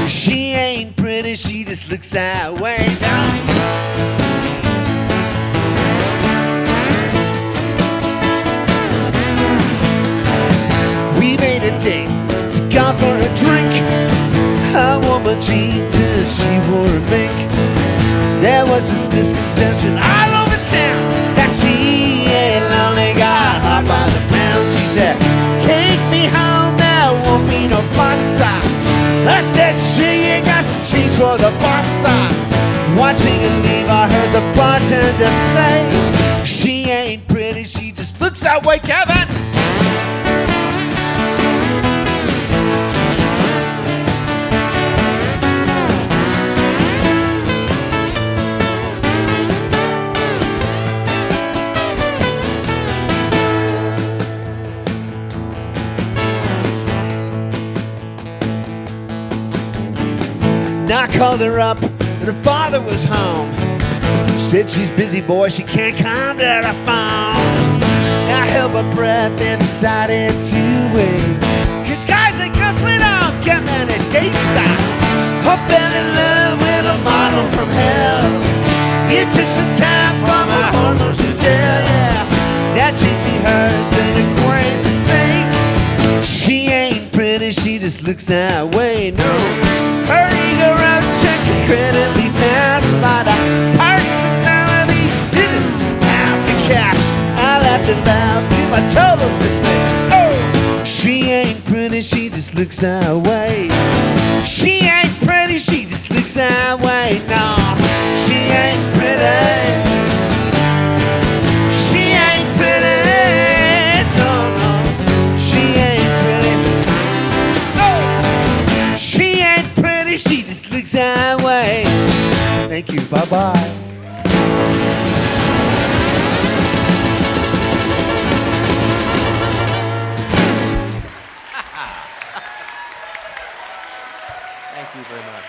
"She ain't pretty, she just looks that way now." We made a date to go for a drink. I wore my jeans and she wore a mink. There was this misconception all over town that she ain't lonely, got hot by the pound. She said, "Take me home, there won't be no fuss." I said, "She ain't got some change for the boss." Watching her leave, I heard the bartender say, "She ain't pretty, she just looks that way, Kevin." I called her up, and her father was home. She said she's busy, boy, she can't come to the phone. I held my breath and decided to wait, 'cause guys and girls, we don't get many dates. I fell in love with a model from hell. It took some time for my hormones to tell, yeah, that chasing her's been the greatest thing. She ain't pretty, she just looks that way, no. Her ego road checks incredibly fast, but her personality didn't have the cash. I laughed and laughed to my total dismay. Oh, she ain't pretty, she just looks that way. She ain't pretty, she just looks that way. No, she ain't pretty. She ain't pretty. No, no, she ain't pretty. Oh, she ain't pretty, she just looks that way. Thank you, bye-bye. Thank you very much.